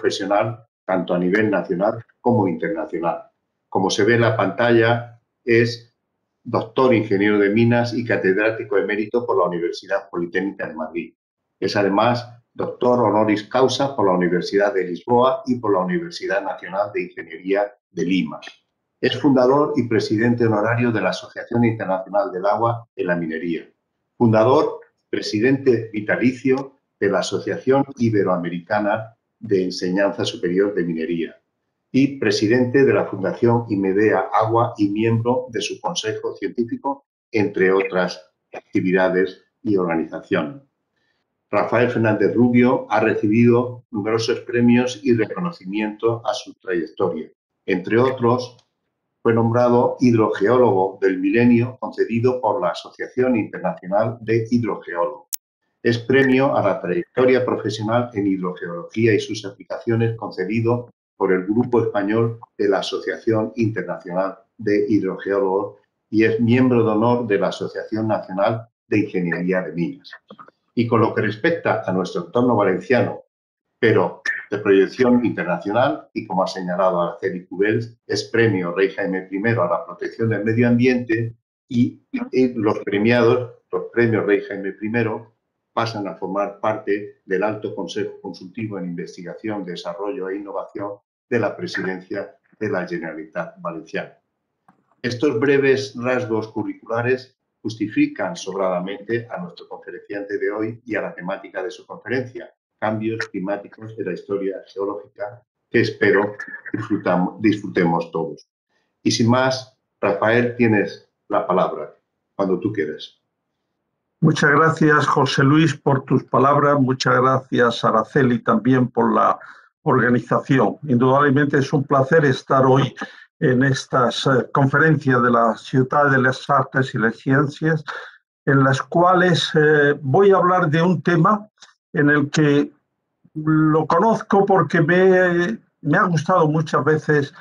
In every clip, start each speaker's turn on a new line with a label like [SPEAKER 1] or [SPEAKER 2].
[SPEAKER 1] profesional tanto a nivel nacional como internacional. Como se ve en la pantalla, es doctor ingeniero de minas y catedrático emérito por la Universidad Politécnica de Madrid. Es además doctor honoris causa por la Universidad de Lisboa y por la Universidad Nacional de Ingeniería de Lima. Es fundador y presidente honorario de la Asociación Internacional del Agua en la Minería. Fundador, presidente vitalicio de la Asociación Iberoamericana de Enseñanza Superior de Minería y presidente de la Fundación IMEDEA Agua y miembro de su consejo científico, entre otras actividades y organización. Rafael Fernández Rubio ha recibido numerosos premios y reconocimientos a su trayectoria. Entre otros, fue nombrado Hidrogeólogo del Milenio concedido por la Asociación Internacional de Hidrogeólogos. Es premio a la trayectoria profesional en hidrogeología y sus aplicaciones concedido por el Grupo Español de la Asociación Internacional de Hidrogeólogos y es miembro de honor de la Asociación Nacional de Ingeniería de Minas. Y con lo que respecta a nuestro entorno valenciano, pero de proyección internacional, y como ha señalado Araceli Cubels, es premio Rey Jaime I a la protección del medio ambiente y los premios Rey Jaime I pasan a formar parte del Alto Consejo Consultivo en Investigación, Desarrollo e Innovación de la Presidencia de la Generalitat Valenciana. Estos breves rasgos curriculares justifican sobradamente a nuestro conferenciante de hoy y a la temática de su conferencia, cambios climáticos de la historia geológica, que espero disfrutemos todos. Y sin más, Rafael, tienes la palabra, cuando tú quieras.
[SPEAKER 2] Muchas gracias, José Luis, por tus palabras. Muchas gracias, Araceli, también por la organización. Indudablemente es un placer estar hoy en estas conferencias de la Ciutat de les Arts y las Ciencias, en las cuales voy a hablar de un tema en el que lo conozco porque me ha gustado muchas veces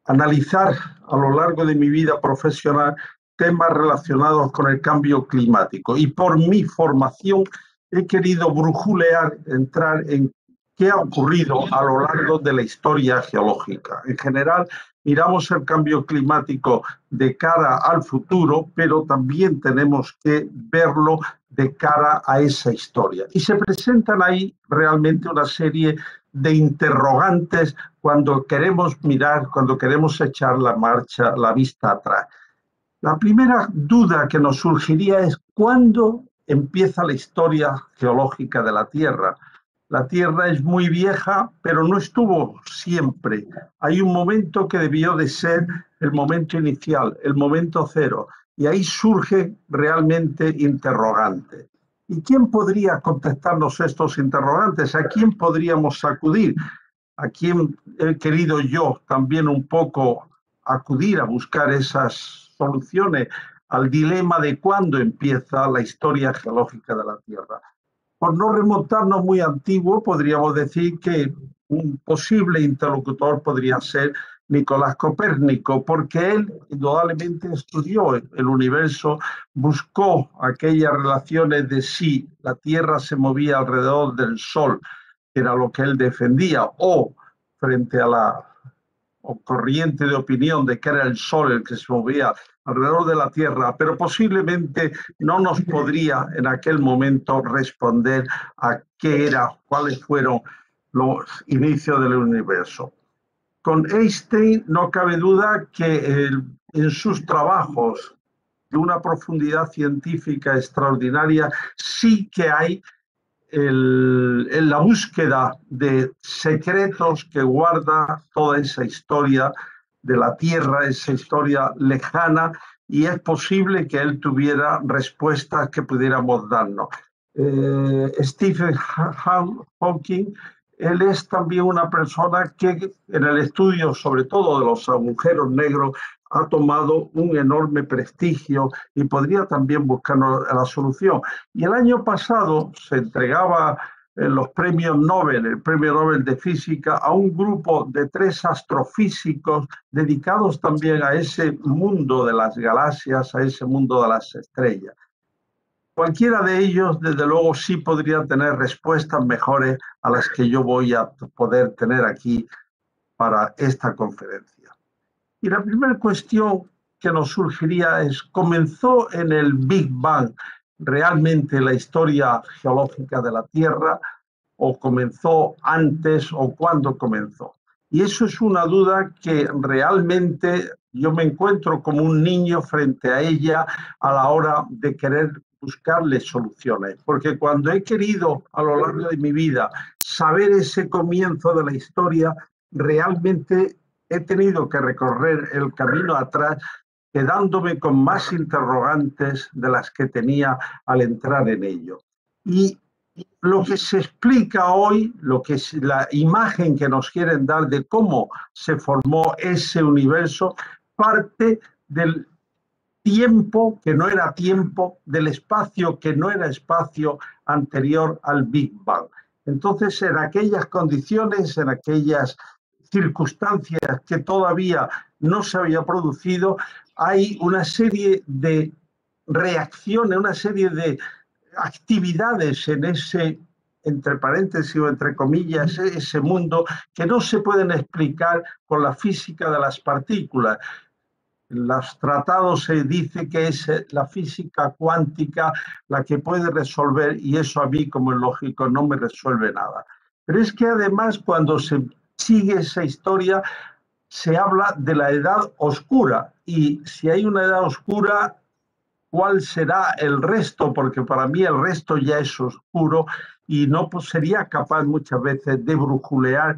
[SPEAKER 2] analizar a lo largo de mi vida profesional temas relacionados con el cambio climático. Y por mi formación he querido brujulear, entrar en qué ha ocurrido a lo largo de la historia geológica. En general, miramos el cambio climático de cara al futuro, pero también tenemos que verlo de cara a esa historia. Y se presentan ahí realmente una serie de interrogantes cuando queremos mirar, cuando queremos echar la vista atrás. La primera duda que nos surgiría es ¿cuándo empieza la historia geológica de la Tierra? La Tierra es muy vieja, pero no estuvo siempre. Hay un momento que debió de ser el momento inicial, el momento cero, y ahí surge realmente interrogantes. ¿Y quién podría contestarnos estos interrogantes? ¿A quién podríamos acudir? ¿A quién he querido yo también un poco acudir a buscar esas soluciones al dilema de cuándo empieza la historia geológica de la Tierra? Por no remontarnos muy antiguo, podríamos decir que un posible interlocutor podría ser Nicolás Copérnico, porque él indudablemente estudió el universo, buscó aquellas relaciones de si la Tierra se movía alrededor del Sol, que era lo que él defendía, o frente a la corriente de opinión de que era el Sol el que se movía alrededor de la Tierra, pero posiblemente no nos podría en aquel momento responder a qué era, cuáles fueron los inicios del universo. Con Einstein no cabe duda que en sus trabajos de una profundidad científica extraordinaria sí que hay en la búsqueda de secretos que guarda toda esa historia de la Tierra, esa historia lejana, y es posible que él tuviera respuestas que pudiéramos darnos. Stephen Hawking, él es también una persona que en el estudio, sobre todo de los agujeros negros, ha tomado un enorme prestigio y podría también buscar la solución. Y el año pasado se entregaba los premios Nobel, el premio Nobel de Física, a un grupo de 3 astrofísicos dedicados también a ese mundo de las galaxias, a ese mundo de las estrellas. cualquiera de ellos, desde luego, sí podría tener respuestas mejores a las que yo voy a poder tener aquí para esta conferencia. Y la primera cuestión que nos surgiría es, ¿comenzó en el Big Bang realmente la historia geológica de la Tierra o comenzó antes o cuándo comenzó? Y eso es una duda que realmente yo me encuentro como un niño frente a ella a la hora de querer buscarle soluciones, porque cuando he querido a lo largo de mi vida saber ese comienzo de la historia, realmente he tenido que recorrer el camino atrás, quedándome con más interrogantes de las que tenía al entrar en ello. Y lo que se explica hoy, lo que es la imagen que nos quieren dar de cómo se formó ese universo, parte del tiempo que no era tiempo, del espacio que no era espacio anterior al Big Bang. Entonces, en aquellas condiciones, en aquellas circunstancias que todavía no se había producido, hay una serie de reacciones, una serie de actividades en ese, entre paréntesis o entre comillas, ese mundo que no se pueden explicar con la física de las partículas. En los tratados se dice que es la física cuántica la que puede resolver, y eso a mí como lógico no me resuelve nada. Pero es que además cuando se sigue esa historia se habla de la edad oscura, y si hay una edad oscura, ¿cuál será el resto? Porque para mí el resto ya es oscuro y no sería capaz muchas veces de brujulear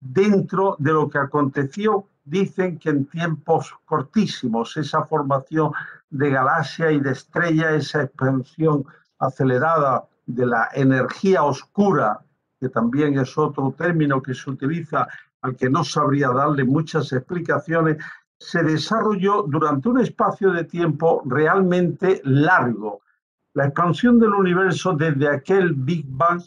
[SPEAKER 2] dentro de lo que aconteció. Dicen que en tiempos cortísimos, esa formación de galaxia y de estrella, esa expansión acelerada de la energía oscura, que también es otro término que se utiliza al que no sabría darle muchas explicaciones, se desarrolló durante un espacio de tiempo realmente largo. La expansión del universo desde aquel Big Bang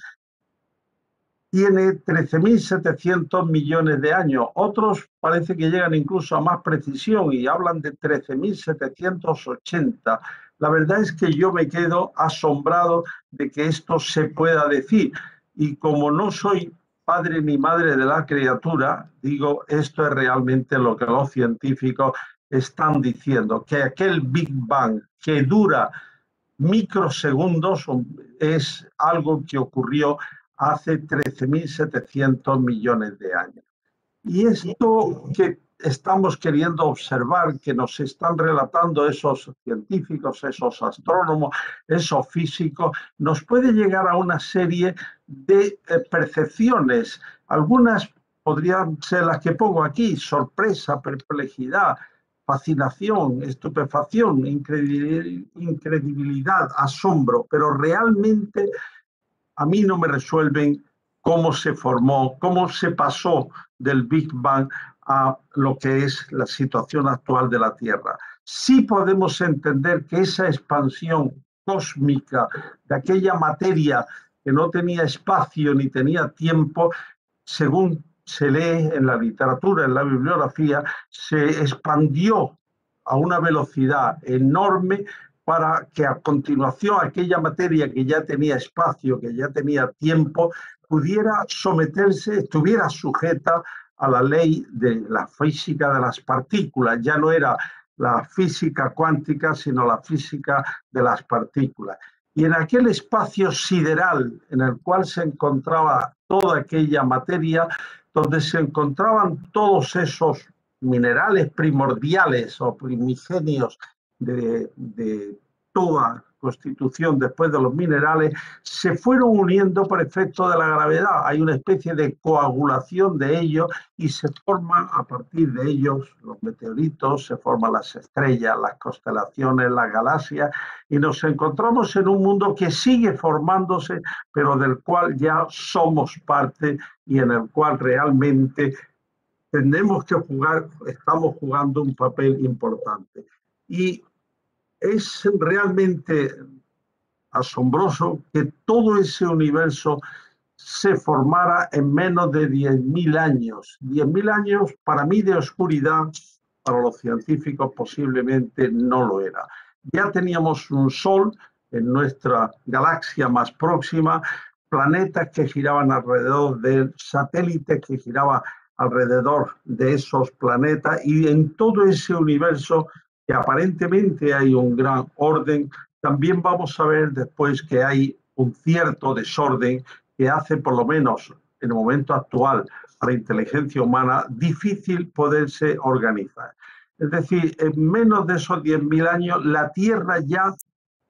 [SPEAKER 2] tiene 13.700 millones de años. Otros parece que llegan incluso a más precisión y hablan de 13.780. La verdad es que yo me quedo asombrado de que esto se pueda decir. Y como no soy padre ni madre de la criatura, digo, esto es realmente lo que los científicos están diciendo, que aquel Big Bang que dura microsegundos es algo que ocurrió hace 13.700 millones de años. Y esto que estamos queriendo observar, que nos están relatando esos científicos, esos astrónomos, esos físicos, nos puede llegar a una serie de percepciones. Algunas podrían ser las que pongo aquí: sorpresa, perplejidad, fascinación, estupefacción, incredibilidad, asombro, pero realmente a mí no me resuelven cómo se formó, cómo se pasó del Big Bang a lo que es la situación actual de la Tierra. Sí podemos entender que esa expansión cósmica de aquella materia que no tenía espacio ni tenía tiempo, según se lee en la literatura, en la bibliografía, se expandió a una velocidad enorme para que a continuación aquella materia que ya tenía espacio, que ya tenía tiempo, pudiera someterse, estuviera sujeta a la ley de la física de las partículas. Ya no era la física cuántica, sino la física de las partículas. Y en aquel espacio sideral en el cual se encontraba toda aquella materia, donde se encontraban todos esos minerales primordiales o primigenios de toda constitución después de los minerales, se fueron uniendo por efecto de la gravedad. Hay una especie de coagulación de ellos y se forman a partir de ellos los meteoritos, se forman las estrellas, las constelaciones, las galaxias, y nos encontramos en un mundo que sigue formándose, pero del cual ya somos parte y en el cual realmente tenemos que jugar, estamos jugando un papel importante. Y es realmente asombroso que todo ese universo se formara en menos de 10.000 años. 10.000 años para mí de oscuridad, para los científicos posiblemente no lo era. Ya teníamos un sol en nuestra galaxia más próxima, planetas que giraban alrededor de satélites que giraban alrededor de esos planetas, y en todo ese universo que aparentemente hay un gran orden, también vamos a ver después que hay un cierto desorden que hace, por lo menos en el momento actual, a la inteligencia humana difícil poderse organizar. Es decir, en menos de esos 10.000 años la Tierra ya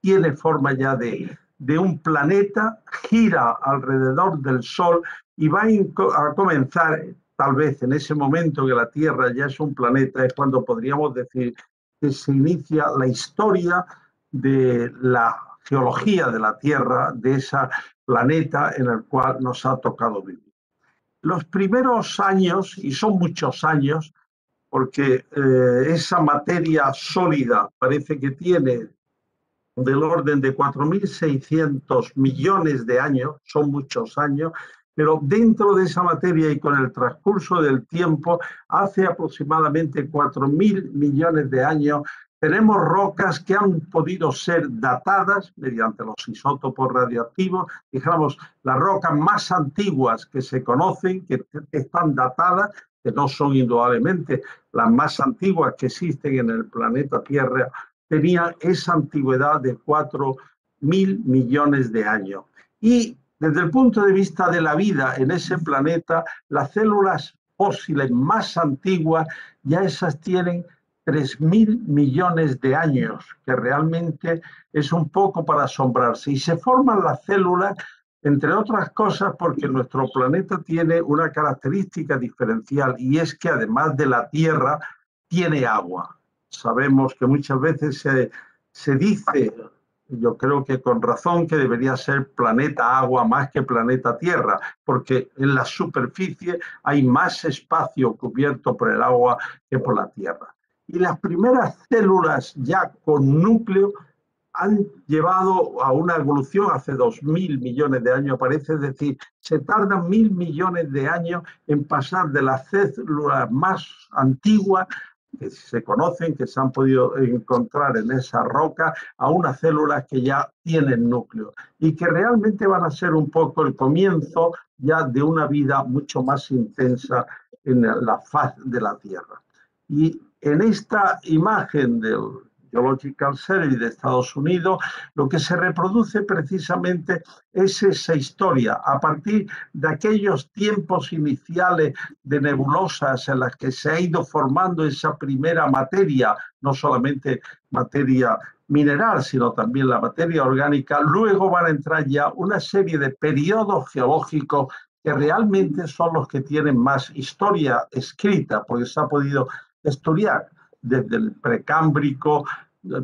[SPEAKER 2] tiene forma ya de un planeta, gira alrededor del Sol y va a comenzar, tal vez en ese momento que la Tierra ya es un planeta, es cuando podríamos decir que se inicia la historia de la geología de la Tierra, de ese planeta en el cual nos ha tocado vivir. Los primeros años, y son muchos años, porque esa materia sólida parece que tiene del orden de 4.600 millones de años, son muchos años, pero dentro de esa materia y con el transcurso del tiempo, hace aproximadamente 4.000 millones de años, tenemos rocas que han podido ser datadas mediante los isótopos radioactivos, dijéramos, las rocas más antiguas que se conocen, que están datadas, que no son indudablemente las más antiguas que existen en el planeta Tierra, tenía esa antigüedad de 4.000 millones de años. Y desde el punto de vista de la vida en ese planeta, las células fósiles más antiguas, ya esas tienen 3.000 millones de años, que realmente es un poco para asombrarse. Y se forman las células, entre otras cosas, porque nuestro planeta tiene una característica diferencial, y es que además de la Tierra, tiene agua. Sabemos que muchas veces se dice, yo creo que con razón, que debería ser planeta agua más que planeta tierra, porque en la superficie hay más espacio cubierto por el agua que por la tierra. Y las primeras células ya con núcleo han llevado a una evolución hace 2.000 millones de años, parece, es decir, se tardan 1.000 millones de años en pasar de las células más antiguas que se conocen, que se han podido encontrar en esa roca, a unas células que ya tienen núcleo y que realmente van a ser un poco el comienzo ya de una vida mucho más intensa en la faz de la Tierra. Y en esta imagen del Geological Survey de Estados Unidos, lo que se reproduce precisamente es esa historia a partir de aquellos tiempos iniciales de nebulosas en las que se ha ido formando esa primera materia, no solamente materia mineral, sino también la materia orgánica. Luego van a entrar ya una serie de periodos geológicos que realmente son los que tienen más historia escrita, porque se ha podido estudiar desde el precámbrico,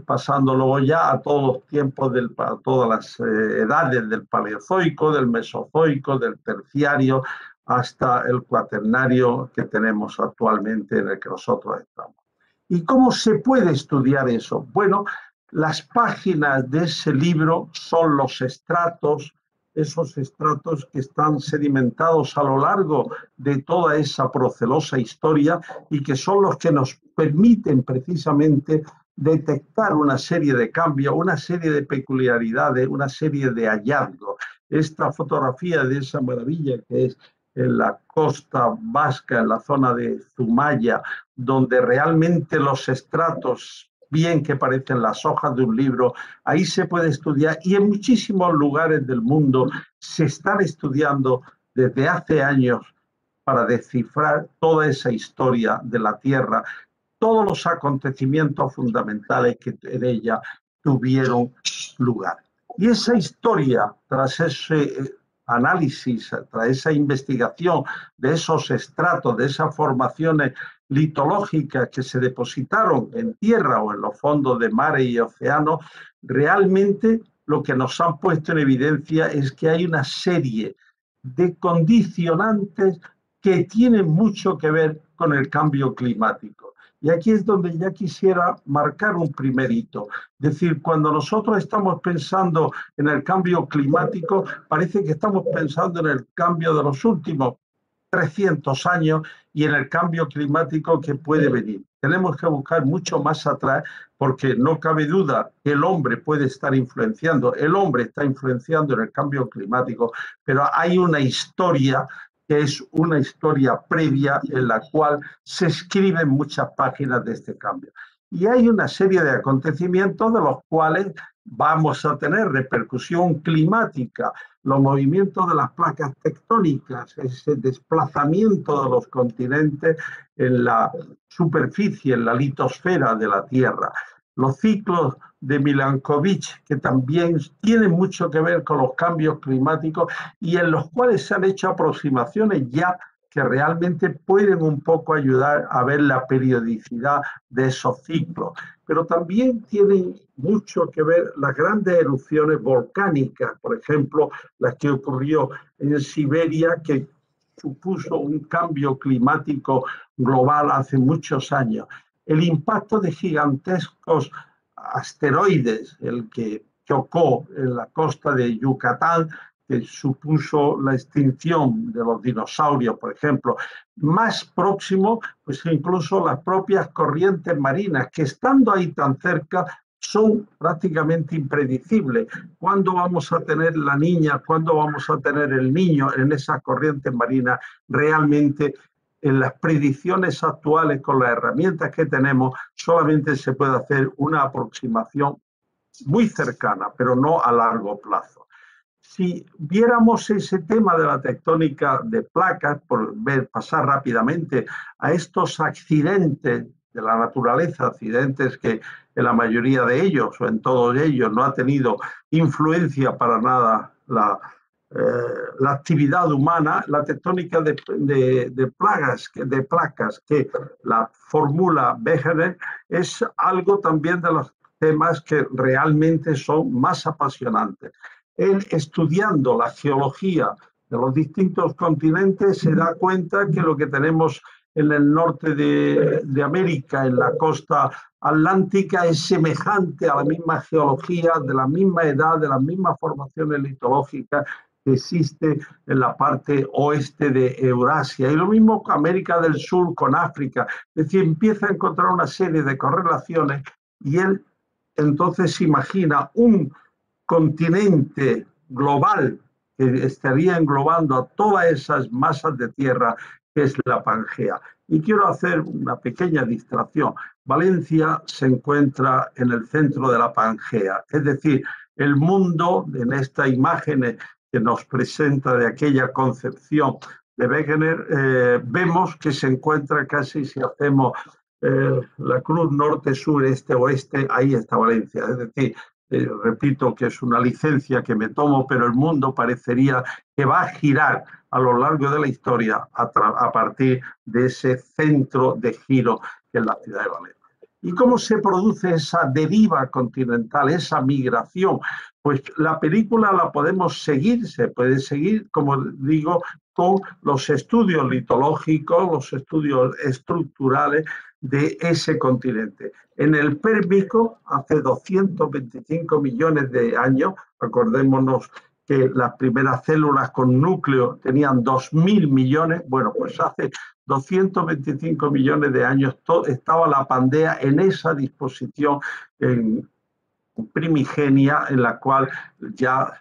[SPEAKER 2] pasando luego ya a todos los tiempos, a todas las edades del Paleozoico, del Mesozoico, del Terciario, hasta el Cuaternario que tenemos actualmente en el que nosotros estamos. ¿Y cómo se puede estudiar eso? Bueno, las páginas de ese libro son los estratos, esos estratos que están sedimentados a lo largo de toda esa procelosa historia y que son los que nos permiten precisamente detectar una serie de cambios, una serie de peculiaridades, una serie de hallazgos. Esta fotografía de esa maravilla que es en la costa vasca, en la zona de Zumaya, donde realmente los estratos, bien que parecen las hojas de un libro, ahí se puede estudiar, y en muchísimos lugares del mundo se están estudiando desde hace años para descifrar toda esa historia de la Tierra, todos los acontecimientos fundamentales que en ella tuvieron lugar. Y esa historia, tras ese análisis, tras esa investigación de esos estratos, de esas formaciones litológicas que se depositaron en tierra o en los fondos de mares y océanos, realmente lo que nos han puesto en evidencia es que hay una serie de condicionantes que tienen mucho que ver con el cambio climático. Y aquí es donde ya quisiera marcar un primer hito. Es decir, cuando nosotros estamos pensando en el cambio climático, parece que estamos pensando en el cambio de los últimos 300 años y en el cambio climático que puede venir. Tenemos que buscar mucho más atrás porque no cabe duda que el hombre puede estar influenciando, el hombre está influenciando en el cambio climático, pero hay una historia que es una historia previa en la cual se escriben muchas páginas de este cambio. Y hay una serie de acontecimientos de los cuales vamos a tener repercusión climática, los movimientos de las placas tectónicas, ese desplazamiento de los continentes en la superficie, en la litosfera de la Tierra, los ciclos de Milankovitch, que también tienen mucho que ver con los cambios climáticos y en los cuales se han hecho aproximaciones ya que realmente pueden un poco ayudar a ver la periodicidad de esos ciclos. Pero también tienen mucho que ver las grandes erupciones volcánicas, por ejemplo, las que ocurrió en Siberia, que supuso un cambio climático global hace muchos años. El impacto de gigantescos asteroides, el que chocó en la costa de Yucatán, que supuso la extinción de los dinosaurios, por ejemplo. Más próximo, pues incluso las propias corrientes marinas, que estando ahí tan cerca, son prácticamente impredecibles. ¿Cuándo vamos a tener la niña? ¿Cuándo vamos a tener el niño en esas corrientes marinas? Realmente, en las predicciones actuales, con las herramientas que tenemos, solamente se puede hacer una aproximación muy cercana, pero no a largo plazo. Si viéramos ese tema de la tectónica de placas, por pasar rápidamente a estos accidentes de la naturaleza, accidentes que en la mayoría de ellos o en todos ellos no ha tenido influencia para nada la actividad humana, la tectónica de placas que la formula Wegener es algo también de los temas que realmente son más apasionantes. Él, estudiando la geología de los distintos continentes, se da cuenta que lo que tenemos en el norte de América, en la costa atlántica, es semejante a la misma geología, de la misma edad, de las mismas formaciones litológicas que existe en la parte oeste de Eurasia. Y lo mismo con América del Sur, con África. Es decir, empieza a encontrar una serie de correlaciones y él entonces imagina un continente global que estaría englobando a todas esas masas de tierra que es la Pangea. Y quiero hacer una pequeña distracción. Valencia se encuentra en el centro de la Pangea, es decir, el mundo en esta imagen que nos presenta de aquella concepción de Wegener, vemos que se encuentra casi, si hacemos la cruz norte, sur, este, oeste, ahí está Valencia. Es decir, repito que es una licencia que me tomo, pero el mundo parecería que va a girar a lo largo de la historia a partir de ese centro de giro que es la ciudad de Valencia. ¿Y cómo se produce esa deriva continental, esa migración? Pues la película la podemos seguir, se puede seguir, como digo, con los estudios litológicos, los estudios estructurales de ese continente. En el Pérmico, hace 225 millones de años, acordémonos que las primeras células con núcleo tenían 2.000 millones, bueno, pues hace 225 millones de años estaba la Pangea en esa disposición primigenia en la cual ya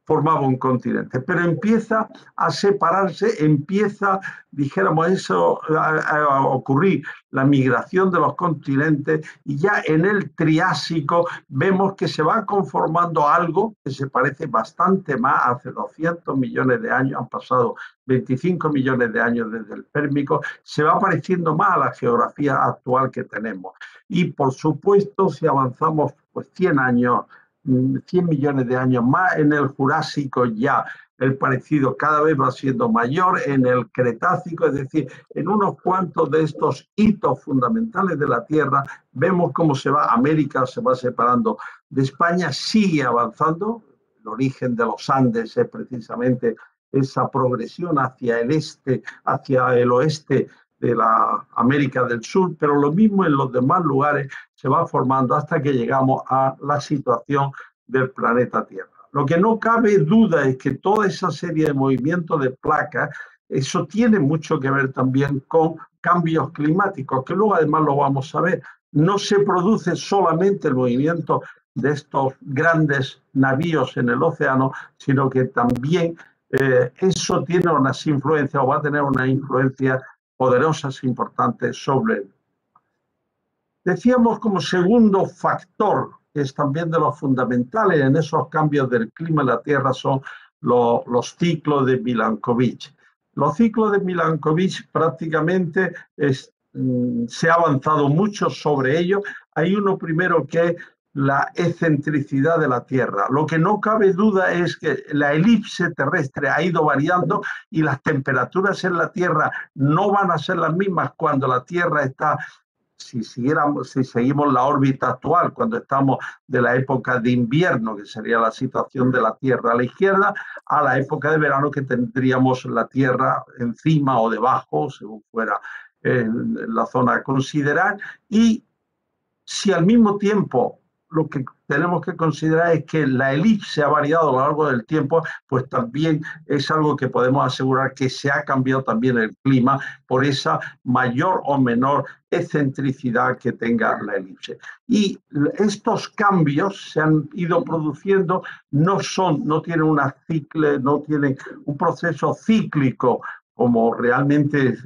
[SPEAKER 2] formaba un continente, pero empieza a separarse, empieza, dijéramos eso, a ocurrir la migración de los continentes y ya en el Triásico vemos que se va conformando algo que se parece bastante más, hace 200 millones de años, han pasado 25 millones de años desde el Pérmico, se va pareciendo más a la geografía actual que tenemos. Y por supuesto, si avanzamos pues 100 años, 100 millones de años más, en el Jurásico ya el parecido cada vez va siendo mayor, en el Cretácico, es decir, en unos cuantos de estos hitos fundamentales de la Tierra, vemos cómo se va, América se va separando de España, sigue avanzando, el origen de los Andes es precisamente esa progresión hacia el este, hacia el oeste de la América del Sur, pero lo mismo en los demás lugares se va formando hasta que llegamos a la situación del planeta Tierra. Lo que no cabe duda es que toda esa serie de movimientos de placas eso tiene mucho que ver también con cambios climáticos, que luego además lo vamos a ver. No se produce solamente el movimiento de estos grandes navíos en el océano, sino que también eso tiene unas influencias o va a tener unas influencias poderosas e importantes sobre él. Decíamos como segundo factor, que es también de los fundamentales en esos cambios del clima en la Tierra, son los ciclos de Milankovitch. Los ciclos de Milankovitch prácticamente se ha avanzado mucho sobre ellos. Hay uno primero que es la excentricidad de la Tierra. Lo que no cabe duda es que la elipse terrestre ha ido variando y las temperaturas en la Tierra no van a ser las mismas cuando la Tierra está, si seguimos la órbita actual, cuando estamos de la época de invierno, que sería la situación de la Tierra a la izquierda, a la época de verano, que tendríamos la Tierra encima o debajo, según fuera la zona a considerar. Y si al mismo tiempo lo que tenemos que considerar es que la elipse ha variado a lo largo del tiempo, pues también es algo que podemos asegurar que se ha cambiado también el clima por esa mayor o menor excentricidad que tenga la elipse. Y estos cambios se han ido produciendo, no tienen una cicle, no tienen un proceso cíclico como realmente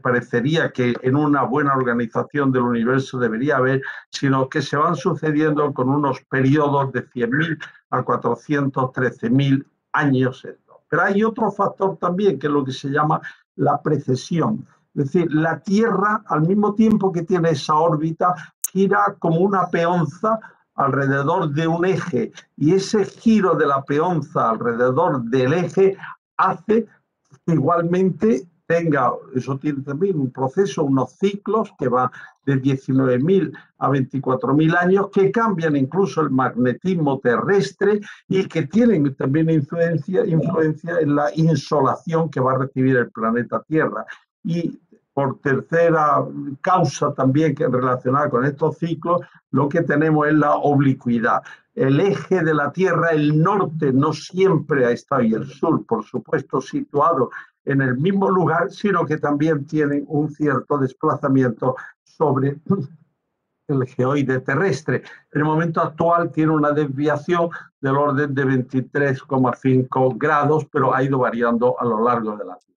[SPEAKER 2] parecería que en una buena organización del universo debería haber, sino que se van sucediendo con unos periodos de 100.000 a 413.000 años. Pero hay otro factor también, que es lo que se llama la precesión. Es decir, la Tierra, al mismo tiempo que tiene esa órbita, gira como una peonza alrededor de un eje, y ese giro de la peonza alrededor del eje hace que igualmente tenga, eso tiene también un proceso, unos ciclos que van de 19.000 a 24.000 años, que cambian incluso el magnetismo terrestre y que tienen también influencia en la insolación que va a recibir el planeta Tierra. Y por tercera causa también que relacionada con estos ciclos, lo que tenemos es la oblicuidad. El eje de la Tierra, el norte, no siempre ha estado, y el sur, por supuesto, situado en el mismo lugar, sino que también tienen un cierto desplazamiento sobre el geoide terrestre. En el momento actual tiene una desviación del orden de 23,5 grados, pero ha ido variando a lo largo de la Tierra.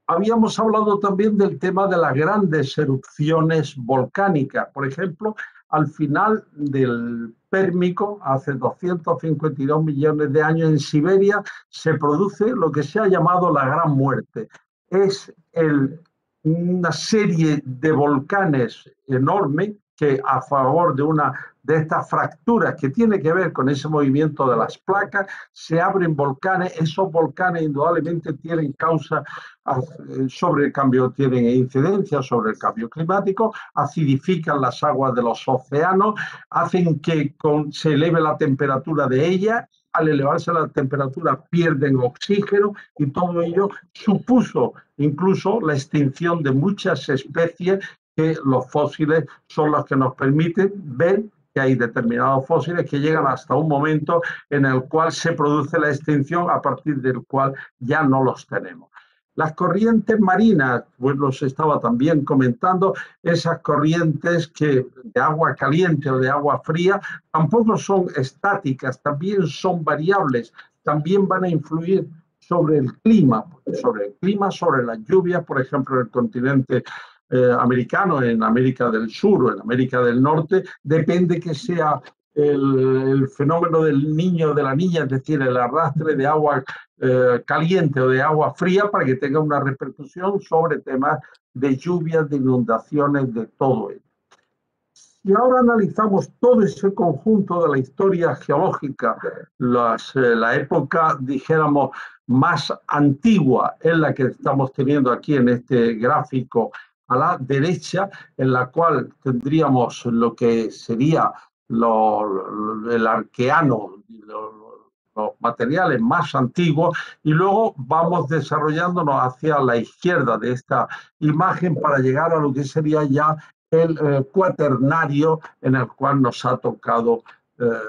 [SPEAKER 2] Habíamos hablado también del tema de las grandes erupciones volcánicas. Por ejemplo, al final del Pérmico, hace 252 millones de años, en Siberia se produce lo que se ha llamado la Gran Muerte. Es una serie de volcanes enorme que, a favor de estas fracturas que tiene que ver con ese movimiento de las placas, se abren volcanes. Esos volcanes indudablemente tienen causa sobre el cambio, tienen incidencia sobre el cambio climático, acidifican las aguas de los océanos, hacen que se eleve la temperatura de ellas. Al elevarse la temperatura pierden oxígeno, y todo ello supuso incluso la extinción de muchas especies, que los fósiles son los que nos permiten ver que hay determinados fósiles que llegan hasta un momento en el cual se produce la extinción, a partir del cual ya no los tenemos. Las corrientes marinas, pues los estaba también comentando, esas corrientes de agua caliente o de agua fría tampoco son estáticas, también son variables, también van a influir sobre el clima, sobre las lluvias, por ejemplo, en el continente americano, en América del Sur o en América del Norte, depende que sea el fenómeno del niño o de la niña, es decir, el arrastre de agua caliente o de agua fría, para que tenga una repercusión sobre temas de lluvias, de inundaciones, de todo ello. Y ahora analizamos todo ese conjunto de la historia geológica, la época, dijéramos, más antigua, es la que estamos teniendo aquí en este gráfico a la derecha, en la cual tendríamos lo que sería el arqueano, los materiales más antiguos, y luego vamos desarrollándonos hacia la izquierda de esta imagen para llegar a lo que sería ya el cuaternario, en el cual nos ha tocado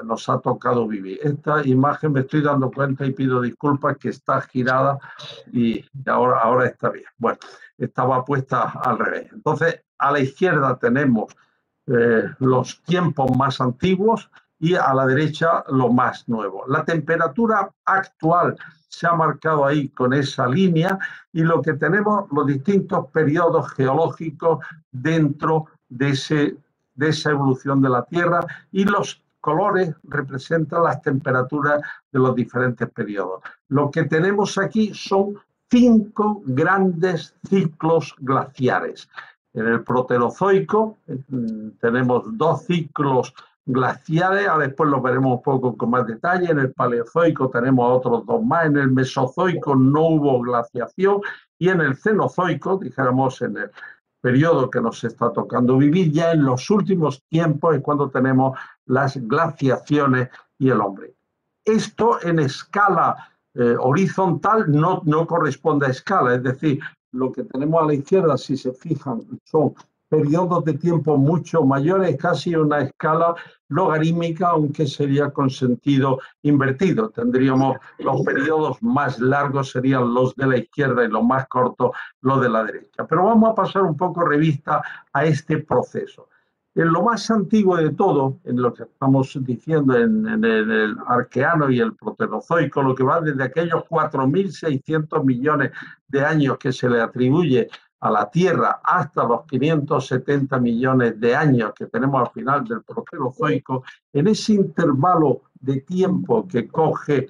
[SPEAKER 2] nos ha tocado vivir. Esta imagen me estoy dando cuenta y pido disculpas que está girada y ahora está bien. Bueno, estaba puesta al revés. Entonces, a la izquierda tenemos los tiempos más antiguos y a la derecha lo más nuevo. La temperatura actual se ha marcado ahí con esa línea y lo que tenemos, los distintos periodos geológicos dentro de esa evolución de la Tierra, y los colores representan las temperaturas de los diferentes periodos. Lo que tenemos aquí son 5 grandes ciclos glaciares. En el Proterozoico tenemos 2 ciclos glaciares, ahora después lo veremos un poco con más detalle. En el Paleozoico tenemos otros 2 más, en el Mesozoico no hubo glaciación, y en el Cenozoico, dijéramos en el periodo que nos está tocando vivir, ya en los últimos tiempos es cuando tenemos las glaciaciones y el hombre. Esto en escala horizontal no corresponde a escala, es decir, lo que tenemos a la izquierda, si se fijan, son periodos de tiempo mucho mayores, casi una escala logarítmica, aunque sería con sentido invertido. Tendríamos los periodos más largos serían los de la izquierda y los más cortos los de la derecha. Pero vamos a pasar un poco revista a este proceso. En lo más antiguo de todo, en lo que estamos diciendo en el Arqueano y el Proterozoico, lo que va desde aquellos 4.600 millones de años que se le atribuye a la Tierra hasta los 570 millones de años que tenemos al final del Proterozoico, en ese intervalo de tiempo que coge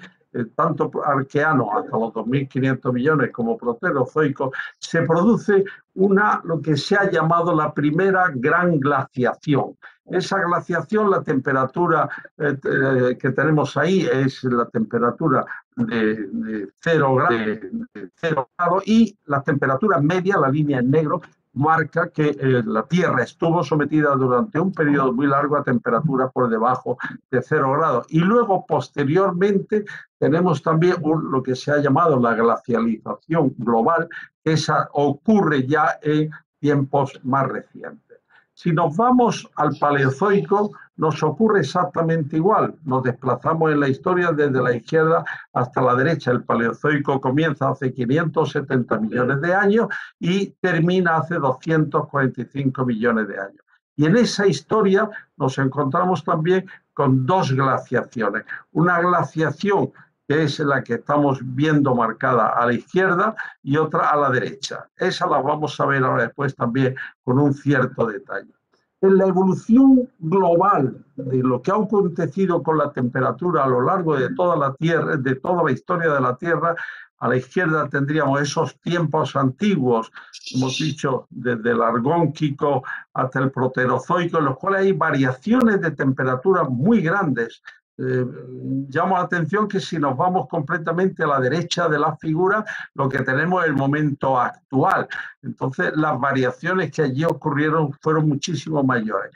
[SPEAKER 2] tanto Arqueano hasta los 2.500 millones como Proterozoico, se produce lo que se ha llamado la primera gran glaciación. Esa glaciación, la temperatura que tenemos ahí es la temperatura de 0 grados, y la temperatura media, la línea en negro, marca que la Tierra estuvo sometida durante un periodo muy largo a temperaturas por debajo de 0 grados. Y luego, posteriormente, tenemos también lo que se ha llamado la glacialización global, que esa ocurre ya en tiempos más recientes. Si nos vamos al Paleozoico, nos ocurre exactamente igual. Nos desplazamos en la historia desde la izquierda hasta la derecha. El Paleozoico comienza hace 570 millones de años y termina hace 245 millones de años. Y en esa historia nos encontramos también con 2 glaciaciones. Una glaciación que es la que estamos viendo marcada a la izquierda, y otra a la derecha. Esa la vamos a ver ahora después también con un cierto detalle. En la evolución global de lo que ha acontecido con la temperatura a lo largo de toda la Tierra, de toda la historia de la Tierra, a la izquierda tendríamos esos tiempos antiguos, hemos dicho, desde el Argónquico hasta el Proterozoico, en los cuales hay variaciones de temperatura muy grandes. Llama la atención que si nos vamos completamente a la derecha de la figura, lo que tenemos es el momento actual. Entonces, las variaciones que allí ocurrieron fueron muchísimo mayores.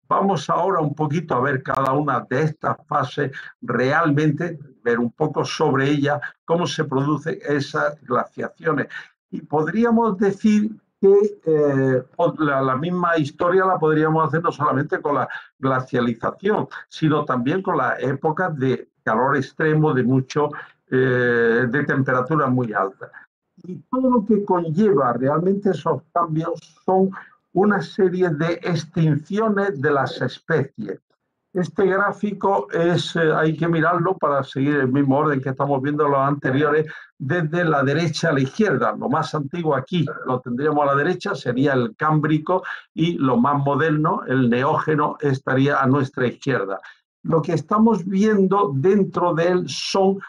[SPEAKER 2] Vamos ahora un poquito a ver cada una de estas fases, realmente ver un poco sobre ellas, cómo se producen esas glaciaciones. Y podríamos decir que la misma historia la podríamos hacer no solamente con la glacialización, sino también con las épocas de calor extremo, de temperaturas muy altas. Y todo lo que conlleva realmente esos cambios son una serie de extinciones de las especies. Este gráfico hay que mirarlo para seguir el mismo orden que estamos viendo los anteriores, desde la derecha a la izquierda. Lo más antiguo aquí lo tendríamos a la derecha, sería el Cámbrico, y lo más moderno, el Neógeno, estaría a nuestra izquierda. Lo que estamos viendo dentro de él son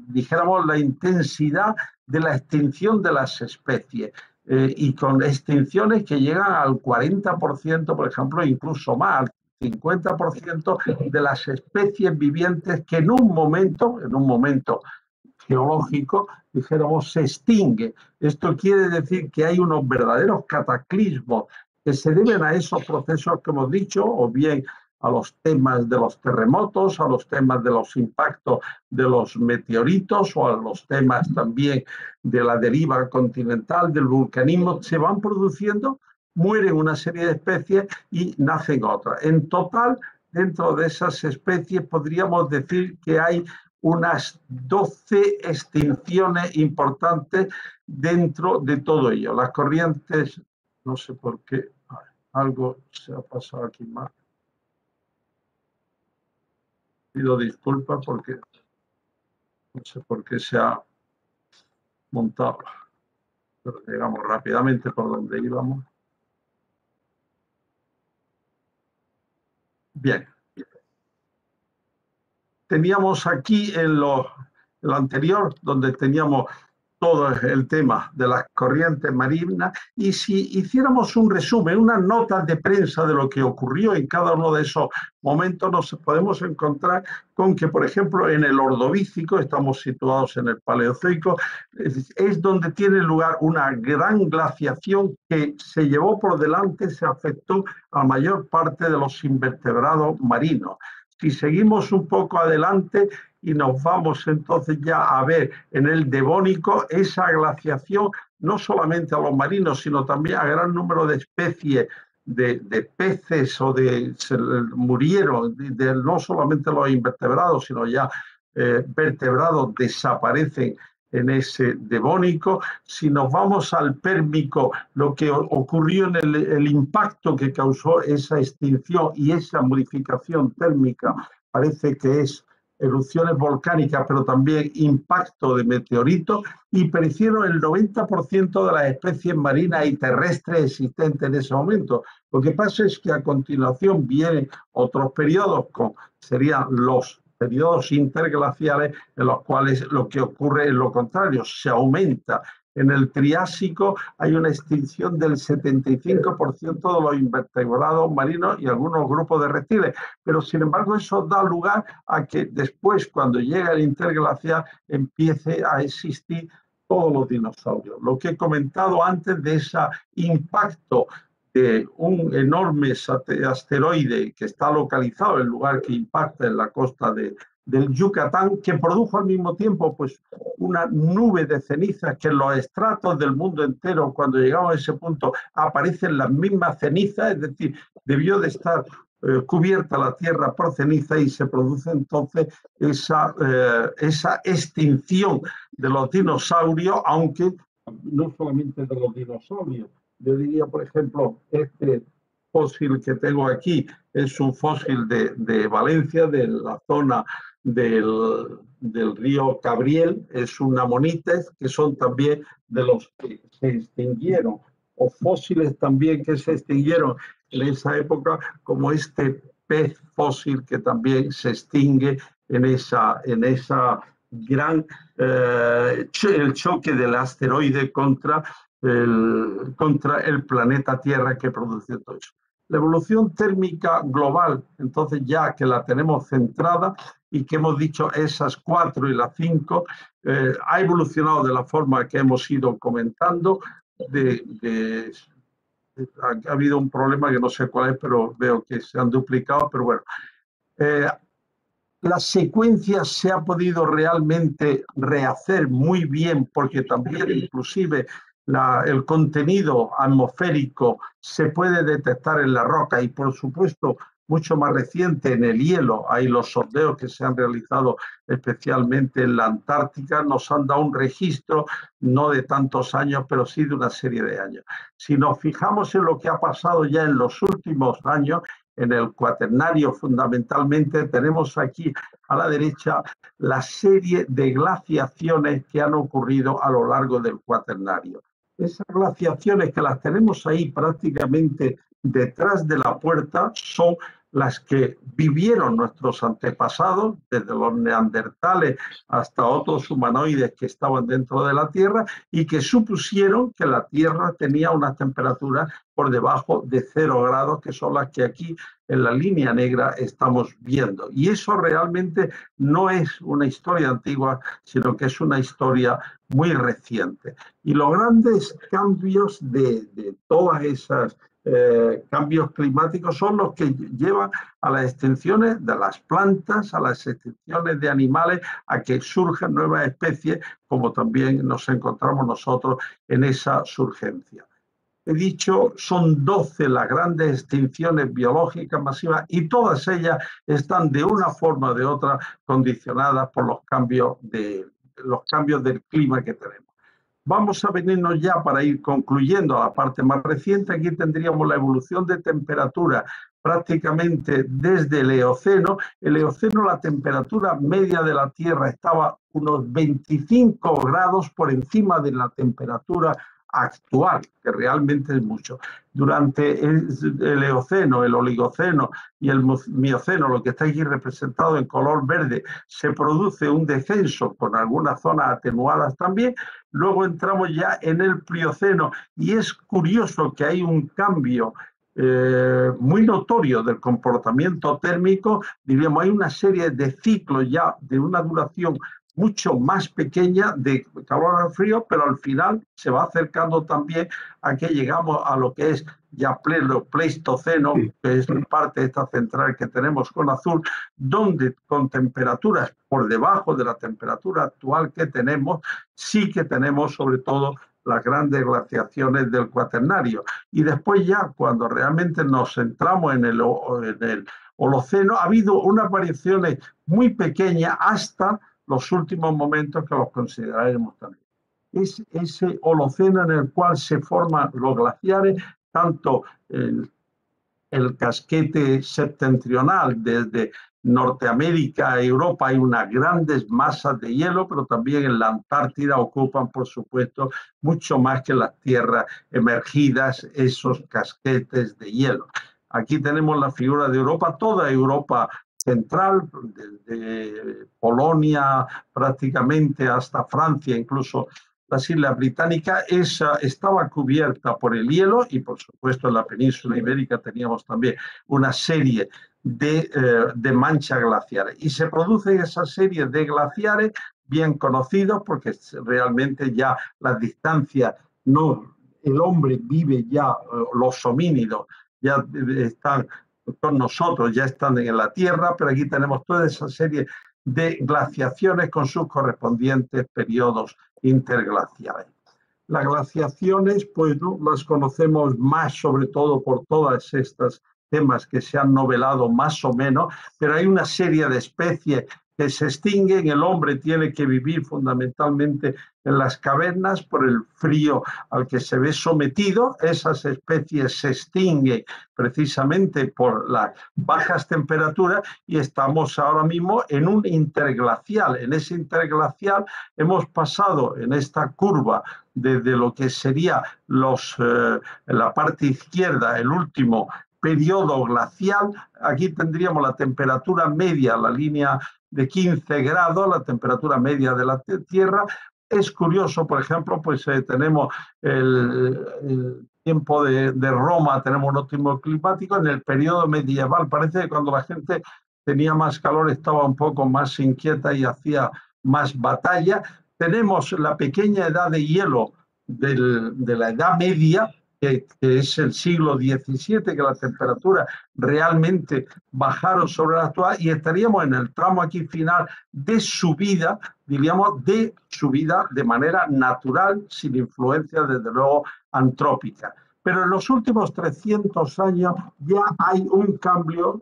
[SPEAKER 2] dijéramos, la intensidad de la extinción de las especies. Y con extinciones que llegan al 40%, por ejemplo, incluso más, al 50% de las especies vivientes que en un momento geológico, dijéramos, se extingue. Esto quiere decir que hay unos verdaderos cataclismos que se deben a esos procesos que hemos dicho, o bien a los temas de los terremotos, a los temas de los impactos de los meteoritos, o a los temas también de la deriva continental, del vulcanismo. Se van produciendo mueren una serie de especies y nacen otras. En total, dentro de esas especies podríamos decir que hay unas 12 extinciones importantes dentro de todo ello. Las corrientes, no sé por qué, algo se ha pasado aquí mal. Pido disculpas porque no sé por qué se ha montado, pero llegamos rápidamente por donde íbamos. Bien. Teníamos aquí en lo anterior, donde teníamos todo el tema de las corrientes marinas, y si hiciéramos un resumen, unas notas de prensa de lo que ocurrió en cada uno de esos momentos, nos podemos encontrar con que, por ejemplo, en el Ordovícico, estamos situados en el Paleozoico, es donde tiene lugar una gran glaciación que se llevó por delante, se afectó a la mayor parte de los invertebrados marinos. Si seguimos un poco adelante y nos vamos entonces ya a ver en el Devónico, esa glaciación no solamente a los marinos, sino también a gran número de especies de peces o murieron, no solamente los invertebrados, sino ya vertebrados desaparecen en ese Devónico. Si nos vamos al Pérmico, lo que ocurrió en el impacto que causó esa extinción y esa modificación térmica parece que es erupciones volcánicas, pero también impacto de meteoritos, y perecieron el 90% de las especies marinas y terrestres existentes en ese momento. Lo que pasa es que a continuación vienen otros periodos, serían los periodos interglaciales, en los cuales lo que ocurre es lo contrario, se aumenta. En el Triásico hay una extinción del 75% de los invertebrados marinos y algunos grupos de reptiles, pero sin embargo eso da lugar a que después, cuando llega el interglacial, empiece a existir todos los dinosaurios. Lo que he comentado antes de ese impacto de un enorme asteroide que está localizado en el lugar que impacta en la costa del Yucatán, que produjo al mismo tiempo pues, una nube de cenizas que en los estratos del mundo entero, cuando llegamos a ese punto, aparecen las mismas cenizas, es decir, debió de estar cubierta la Tierra por ceniza, y se produce entonces esa extinción de los dinosaurios, aunque no solamente de los dinosaurios. Yo diría, por ejemplo, este fósil que tengo aquí es un fósil de Valencia, de la zona del río Cabriel, es un amonites, que son también de los que se extinguieron, o fósiles también que se extinguieron en esa época, como este pez fósil que también se extingue en esa gran el choque del asteroide contra el planeta Tierra que produce todo eso. La evolución térmica global, entonces ya que la tenemos centrada y que hemos dicho esas 4 y las 5, ha evolucionado de la forma que hemos ido comentando. Ha habido un problema que no sé cuál es, pero veo que se han duplicado, pero bueno. La secuencia se ha podido realmente rehacer muy bien, porque también inclusive el contenido atmosférico se puede detectar en la roca, y por supuesto mucho más reciente en el hielo. Hay los sondeos que se han realizado especialmente en la Antártica, nos han dado un registro no de tantos años, pero sí de una serie de años. Si nos fijamos en lo que ha pasado ya en los últimos años, en el Cuaternario fundamentalmente, tenemos aquí a la derecha la serie de glaciaciones que han ocurrido a lo largo del Cuaternario. Esas glaciaciones, que las tenemos ahí prácticamente detrás de la puerta, son las que vivieron nuestros antepasados, desde los neandertales hasta otros humanoides que estaban dentro de la Tierra, y que supusieron que la Tierra tenía una temperatura por debajo de 0 grados, que son las que aquí en la línea negra estamos viendo. Y eso realmente no es una historia antigua, sino que es una historia muy reciente. Y los grandes cambios de todas esas cambios climáticos son los que llevan a las extinciones de las plantas, a las extinciones de animales, a que surjan nuevas especies, como también nos encontramos nosotros en esa surgencia. he dicho, son 12 las grandes extinciones biológicas masivas y todas ellas están de una forma o de otra condicionadas por los cambios del clima que tenemos. Vamos a venirnos ya para ir concluyendo a la parte más reciente. Aquí tendríamos la evolución de temperatura prácticamente desde el Eoceno. El Eoceno, la temperatura media de la Tierra estaba unos 25 grados por encima de la temperatura actual, que realmente es mucho. Durante el Eoceno, el Oligoceno y el Mioceno, lo que está aquí representado en color verde, se produce un descenso con algunas zonas atenuadas también. Luego entramos ya en el Plioceno y es curioso que hay un cambio muy notorio del comportamiento térmico. Diríamos, hay una serie de ciclos ya de una duración mucho más pequeña de calor al frío, pero al final se va acercando también a que llegamos a lo que es ya pleno Pleistoceno, que es parte de esta central que tenemos con azul, donde con temperaturas por debajo de la temperatura actual que tenemos, sí que tenemos sobre todo las grandes glaciaciones del Cuaternario. Y después ya cuando realmente nos centramos en el Holoceno, ha habido unas variaciones muy pequeñas hasta los últimos momentos que los consideraremos también. Es ese Holoceno en el cual se forman los glaciares, tanto el casquete septentrional desde Norteamérica a Europa hay unas grandes masas de hielo, pero también en la Antártida ocupan, por supuesto, mucho más que las tierras emergidas, esos casquetes de hielo. Aquí tenemos la figura de Europa, toda Europa central, desde Polonia prácticamente hasta Francia, incluso las Islas Británicas, estaba cubierta por el hielo y por supuesto en la península ibérica teníamos también una serie de manchas glaciares. Y se produce esa serie de glaciares bien conocidos porque realmente ya las distancias, no, el hombre vive ya, los homínidos ya están con nosotros, ya están en la Tierra, pero aquí tenemos toda esa serie de glaciaciones con sus correspondientes periodos interglaciales. Las glaciaciones, pues no las conocemos más, sobre todo por todas estas temas que se han novelado más o menos, pero hay una serie de especies que se extinguen. El hombre tiene que vivir fundamentalmente en las cavernas por el frío al que se ve sometido. Esas especies se extinguen precisamente por las bajas temperaturas y estamos ahora mismo en un interglacial. En ese interglacial hemos pasado en esta curva desde lo que sería la parte izquierda, el último periodo glacial. Aquí tendríamos la temperatura media, la línea de 15 grados, la temperatura media de la Tierra. Es curioso, por ejemplo, pues tenemos el tiempo de Roma, tenemos un óptimo climático. En el periodo medieval parece que cuando la gente tenía más calor estaba un poco más inquieta y hacía más batalla. Tenemos la pequeña edad de hielo de la Edad Media, que es el siglo XVII, que la temperatura realmente bajaron sobre la actual, y estaríamos en el tramo aquí final de subida, diríamos, de subida de manera natural, sin influencia, desde luego, antrópica. Pero en los últimos 300 años ya hay un cambio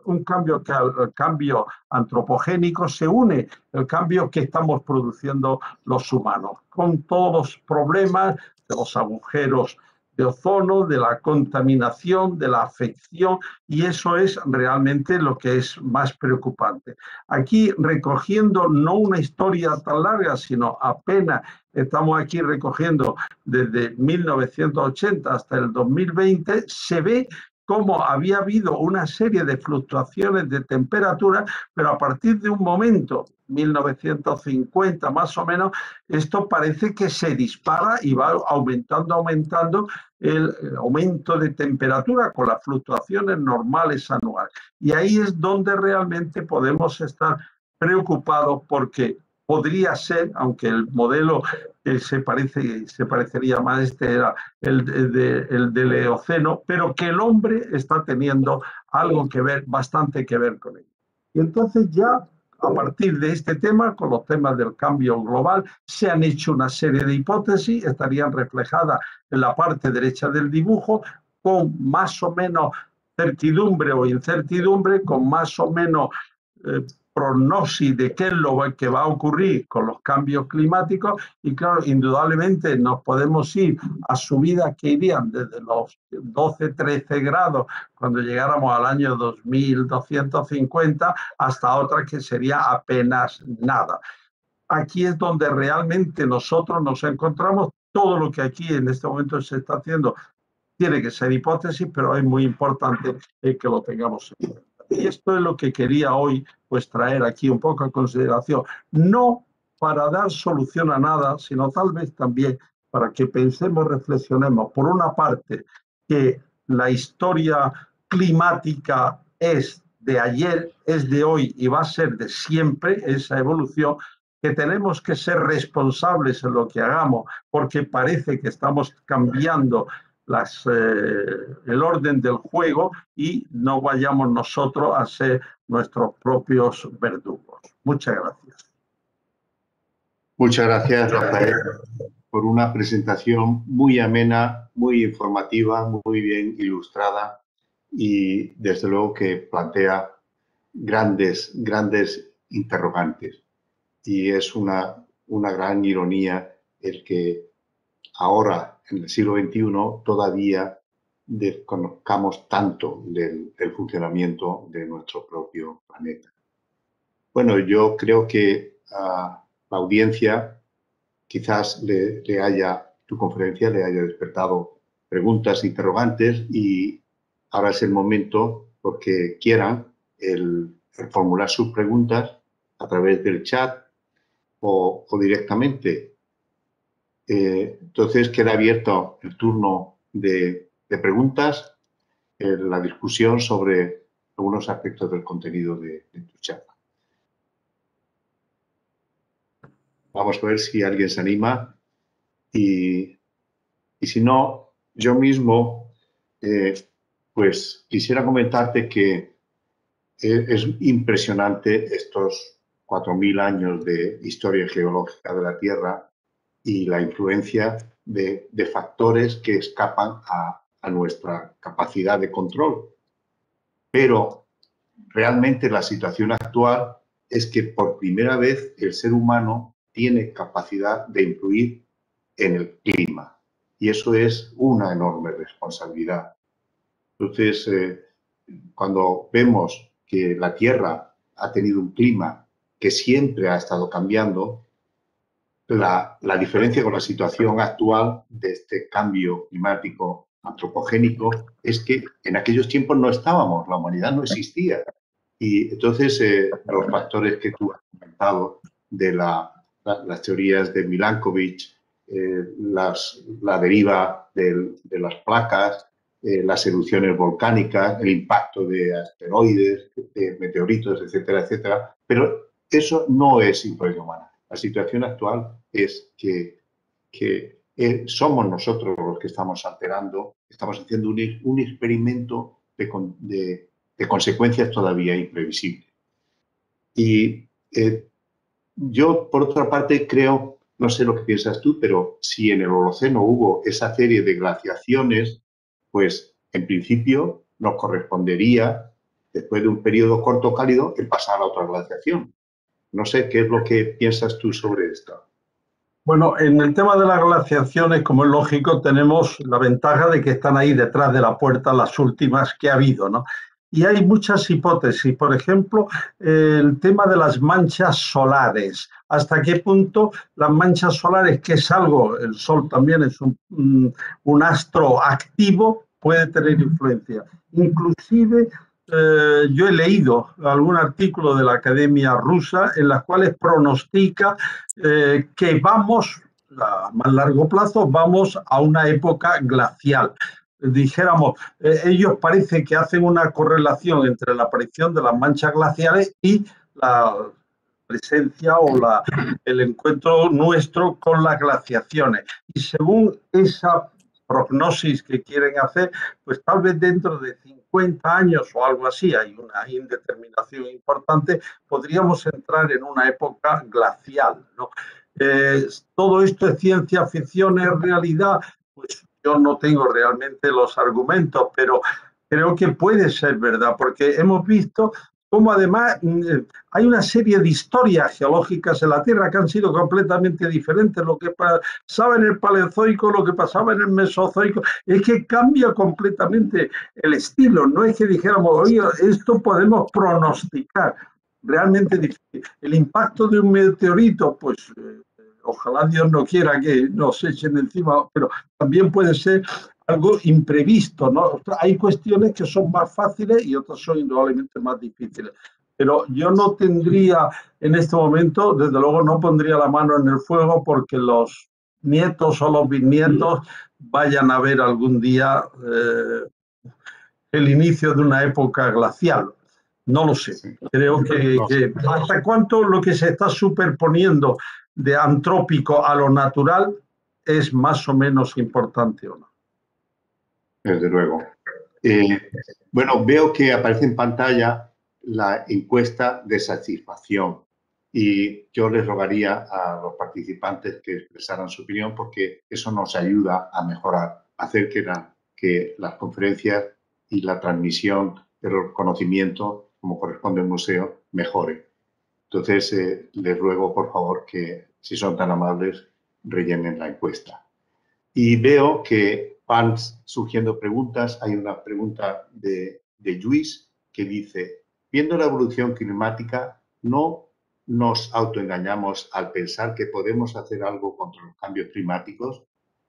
[SPEAKER 2] que al cambio antropogénico se une el cambio que estamos produciendo los humanos, con todos los problemas de los agujeros de ozono, de la contaminación, de la afección, y eso es realmente lo que es más preocupante. Aquí recogiendo no una historia tan larga, sino apenas estamos aquí recogiendo desde 1980 hasta el 2020, se ve cómo había habido una serie de fluctuaciones de temperatura, pero a partir de un momento, 1950 más o menos, esto parece que se dispara y va aumentando el aumento de temperatura con las fluctuaciones normales anuales. Y ahí es donde realmente podemos estar preocupados, porque podría ser, aunque el modelo que se parecería más era el del Eoceno, pero que el hombre está teniendo algo que ver, bastante que ver con ello. Y entonces ya a partir de este tema, con los temas del cambio global, se han hecho una serie de hipótesis, estarían reflejadas en la parte derecha del dibujo, con más o menos certidumbre o incertidumbre, con más o menos prognosis de qué es lo que va a ocurrir con los cambios climáticos, y claro, indudablemente nos podemos ir a subidas que irían desde los 12, 13 grados cuando llegáramos al año 2250 hasta otras que sería apenas nada. Aquí es donde realmente nosotros nos encontramos. Todo lo que aquí en este momento se está haciendo tiene que ser hipótesis, pero es muy importante que lo tengamos en cuenta. Y esto es lo que quería hoy pues traer aquí un poco a consideración, no para dar solución a nada, sino tal vez también para que pensemos, reflexionemos, por una parte, que la historia climática es de ayer, es de hoy y va a ser de siempre, esa evolución, que tenemos que ser responsables en lo que hagamos, porque parece que estamos cambiando el orden del juego y no vayamos nosotros a ser nuestros propios verdugos. Muchas gracias.
[SPEAKER 1] Muchas gracias, Rafael, por una presentación muy amena, muy informativa, muy bien ilustrada y desde luego que plantea grandes interrogantes. Y es una gran ironía el que ahora, en el siglo XXI, todavía desconozcamos tanto del funcionamiento de nuestro propio planeta. Bueno, yo creo que a la audiencia quizás tu conferencia le haya despertado preguntas, interrogantes, y ahora es el momento, porque quieran, el formular sus preguntas a través del chat o directamente. Entonces queda abierto el turno de preguntas, la discusión sobre algunos aspectos del contenido de tu charla. Vamos a ver si alguien se anima y si no, yo mismo pues quisiera comentarte que es impresionante estos 4.000 años de historia geológica de la Tierra y la influencia de factores que escapan a nuestra capacidad de control. Pero realmente la situación actual es que por primera vez el ser humano tiene capacidad de influir en el clima, y eso es una enorme responsabilidad. Entonces, cuando vemos que la Tierra ha tenido un clima que siempre ha estado cambiando, la diferencia con la situación actual de este cambio climático antropogénico es que en aquellos tiempos no estábamos, la humanidad no existía. Y entonces los factores que tú has comentado de las teorías de Milankovitch, la deriva de las placas, las erupciones volcánicas, el impacto de asteroides, de meteoritos, etcétera, etcétera. Pero eso no es influencia humana. La situación actual es que somos nosotros los que estamos alterando, estamos haciendo un experimento de consecuencias todavía imprevisibles. Y yo, por otra parte, creo, no sé lo que piensas tú, pero si en el Holoceno hubo esa serie de glaciaciones, pues en principio nos correspondería, después de un periodo corto cálido, el pasar a otra glaciación. No sé qué es lo que piensas tú sobre esto.
[SPEAKER 2] Bueno, en el tema de las glaciaciones, como es lógico, tenemos la ventaja de que están ahí detrás de la puerta las últimas que ha habido, ¿no? Y hay muchas hipótesis. Por ejemplo, el tema de las manchas solares. ¿Hasta qué punto las manchas solares, que es algo, el Sol también es un astro activo, puede tener influencia? Inclusive, yo he leído algún artículo de la Academia Rusa en las cuales pronostica que vamos, a más largo plazo, vamos a una época glacial. Dijéramos, ellos parece que hacen una correlación entre la aparición de las manchas glaciales y la presencia o el encuentro nuestro con las glaciaciones. Y según esa prognosis que quieren hacer, pues tal vez dentro de 50 años o algo así, hay una indeterminación importante, podríamos entrar en una época glacial, ¿no? Todo esto es ciencia ficción, es realidad, pues yo no tengo realmente los argumentos, pero creo que puede ser verdad, porque hemos visto cómo además hay una serie de historias geológicas en la Tierra que han sido completamente diferentes. Lo que pasaba en el Paleozoico, lo que pasaba en el Mesozoico, es que cambia completamente el estilo. No es que dijéramos, oye, esto podemos pronosticar. Realmente difícil. El impacto de un meteorito, pues ojalá Dios no quiera que nos echen encima, pero también puede ser algo imprevisto, ¿no? Hay cuestiones que son más fáciles y otras son indudablemente más difíciles. Pero yo no tendría en este momento, desde luego no pondría la mano en el fuego porque los nietos o los bisnietos vayan a ver algún día el inicio de una época glacial. No lo sé. Creo que hasta cuánto lo que se está superponiendo de antrópico a lo natural es más o menos importante o no.
[SPEAKER 1] Desde luego. Bueno, veo que aparece en pantalla la encuesta de satisfacción y yo les rogaría a los participantes que expresaran su opinión porque eso nos ayuda a mejorar, a hacer que las conferencias y la transmisión del conocimiento, como corresponde al museo, mejore. Entonces, les ruego, por favor, que si son tan amables, rellenen la encuesta. Y veo que van surgiendo preguntas. Hay una pregunta de Luis que dice, viendo la evolución climática, ¿no nos autoengañamos al pensar que podemos hacer algo contra los cambios climáticos?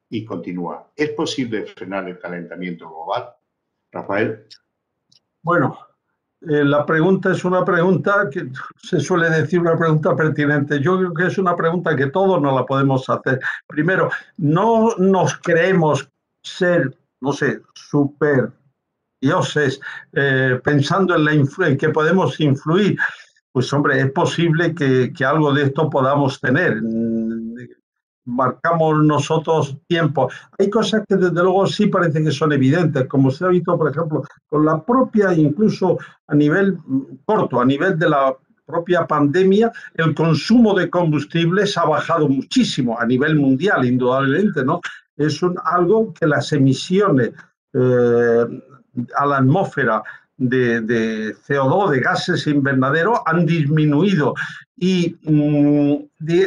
[SPEAKER 1] Y continúa, ¿es posible frenar el calentamiento global? Rafael.
[SPEAKER 2] Bueno, la pregunta es una pregunta que se suele decir una pregunta pertinente. Yo creo que es una pregunta que todos nos la podemos hacer. Primero, no nos creemos ser, no sé, super dioses pensando en que podemos influir. Pues hombre, es posible que algo de esto podamos tener. Marcamos nosotros tiempo. Hay cosas que desde luego sí parece que son evidentes, como se ha visto, por ejemplo, con la propia, incluso a nivel corto, a nivel de la propia pandemia, el consumo de combustibles ha bajado muchísimo a nivel mundial, indudablemente, ¿no? Es algo que las emisiones a la atmósfera de CO2, de gases invernaderos, han disminuido. Y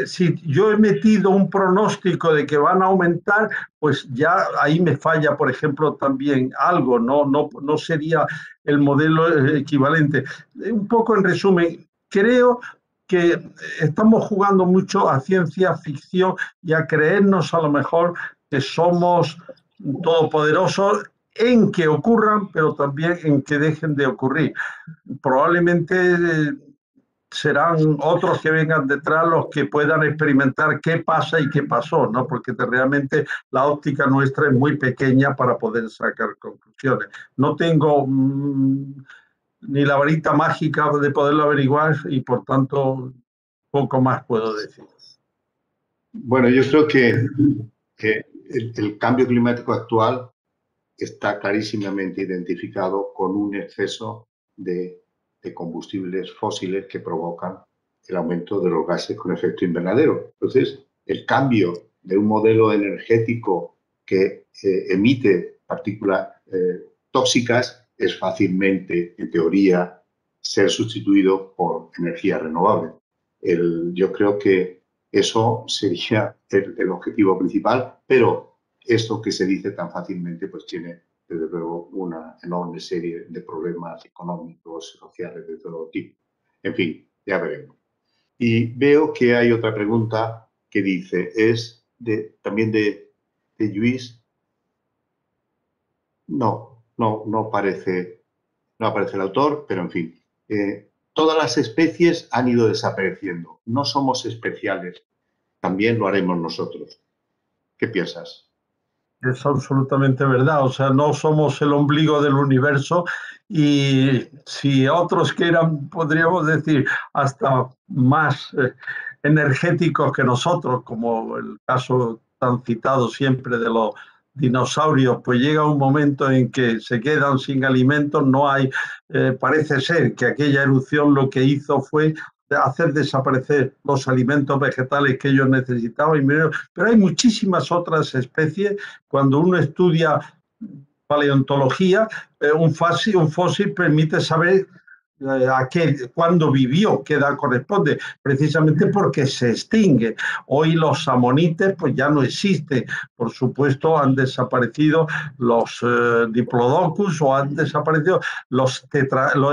[SPEAKER 2] si yo he metido un pronóstico de que van a aumentar, pues ya ahí me falla, por ejemplo, también algo, no sería el modelo equivalente. Un poco en resumen, creo que estamos jugando mucho a ciencia ficción y a creernos a lo mejor que somos todopoderosos en que ocurran, pero también en que dejen de ocurrir. Probablemente serán otros que vengan detrás los que puedan experimentar qué pasa y qué pasó, ¿no? Porque realmente la óptica nuestra es muy pequeña para poder sacar conclusiones. No tengo ni la varita mágica de poderlo averiguar y por tanto poco más puedo decir.
[SPEAKER 1] Bueno, yo creo que el cambio climático actual está clarísimamente identificado con un exceso de combustibles fósiles que provocan el aumento de los gases con efecto invernadero. Entonces, el cambio de un modelo energético que emite partículas tóxicas es fácilmente, en teoría, ser sustituido por energía renovable. Yo creo que eso sería el objetivo principal, pero esto que se dice tan fácilmente pues tiene desde luego una enorme serie de problemas económicos, sociales de todo tipo. En fin, ya veremos. Y veo que hay otra pregunta que dice, es también de Luis. No aparece el autor, pero en fin. Todas las especies han ido desapareciendo. No somos especiales. También lo haremos nosotros. ¿Qué piensas?
[SPEAKER 2] Es absolutamente verdad, o sea, no somos el ombligo del universo y si otros que eran, podríamos decir, hasta más energéticos que nosotros, como el caso tan citado siempre de los dinosaurios, pues llega un momento en que se quedan sin alimentos, no hay, parece ser que aquella erupción lo que hizo fue hacer desaparecer los alimentos vegetales que ellos necesitaban, pero hay muchísimas otras especies. Cuando uno estudia paleontología, un fósil permite saber cuándo vivió, qué edad corresponde, precisamente porque se extingue. Hoy los amonites pues ya no existen. Por supuesto, han desaparecido los diplodocus o han desaparecido los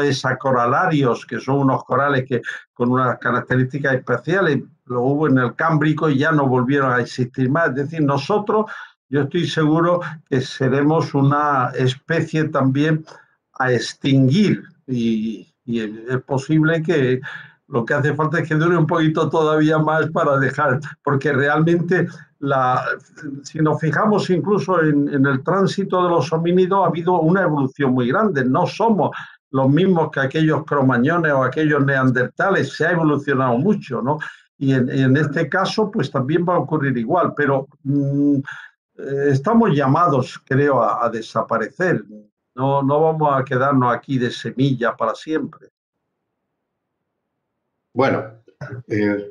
[SPEAKER 2] hesacoralarios, que son unos corales que con unas características especiales. Lo hubo en el Cámbrico y ya no volvieron a existir más. Es decir, nosotros, yo estoy seguro que seremos una especie también a extinguir y es posible que lo que hace falta es que dure un poquito todavía más para dejar, porque realmente si nos fijamos incluso en el tránsito de los homínidos, ha habido una evolución muy grande. No somos los mismos que aquellos cromañones o aquellos neandertales, se ha evolucionado mucho, ¿no? Y en este caso, pues también va a ocurrir igual, pero estamos llamados, creo, a desaparecer. No vamos a quedarnos aquí de semilla para siempre.
[SPEAKER 1] Bueno,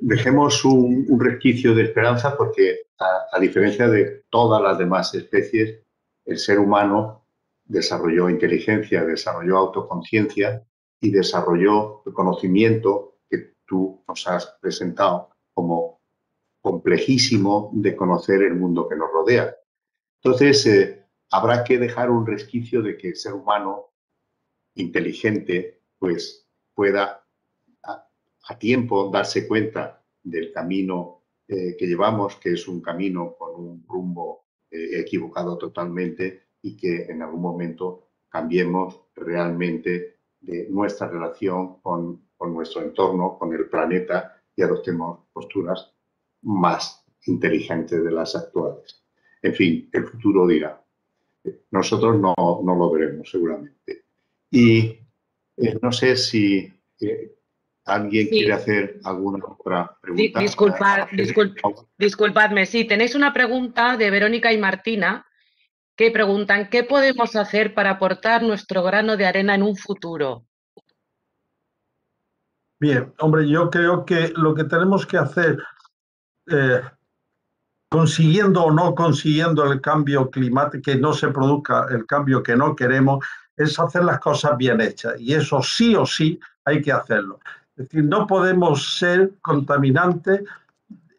[SPEAKER 1] dejemos un resquicio de esperanza porque, a diferencia de todas las demás especies, el ser humano desarrolló inteligencia, desarrolló autoconciencia y desarrolló el conocimiento que tú nos has presentado como complejísimo de conocer el mundo que nos rodea. Entonces, habrá que dejar un resquicio de que el ser humano inteligente pues pueda a tiempo darse cuenta del camino que llevamos, que es un camino con un rumbo equivocado totalmente, y que en algún momento cambiemos realmente de nuestra relación con nuestro entorno, con el planeta, y adoptemos posturas más inteligentes de las actuales. En fin, el futuro dirá. Nosotros no lo veremos seguramente. Y no sé si ¿alguien quiere hacer alguna otra pregunta?
[SPEAKER 3] Disculpadme, sí, tenéis una pregunta de Verónica y Martina que preguntan: ¿qué podemos hacer para aportar nuestro grano de arena en un futuro?
[SPEAKER 2] Bien, hombre, yo creo que lo que tenemos que hacer, consiguiendo o no consiguiendo el cambio climático, que no se produzca el cambio que no queremos, es hacer las cosas bien hechas. Y eso sí o sí hay que hacerlo. Es decir, no podemos ser contaminantes.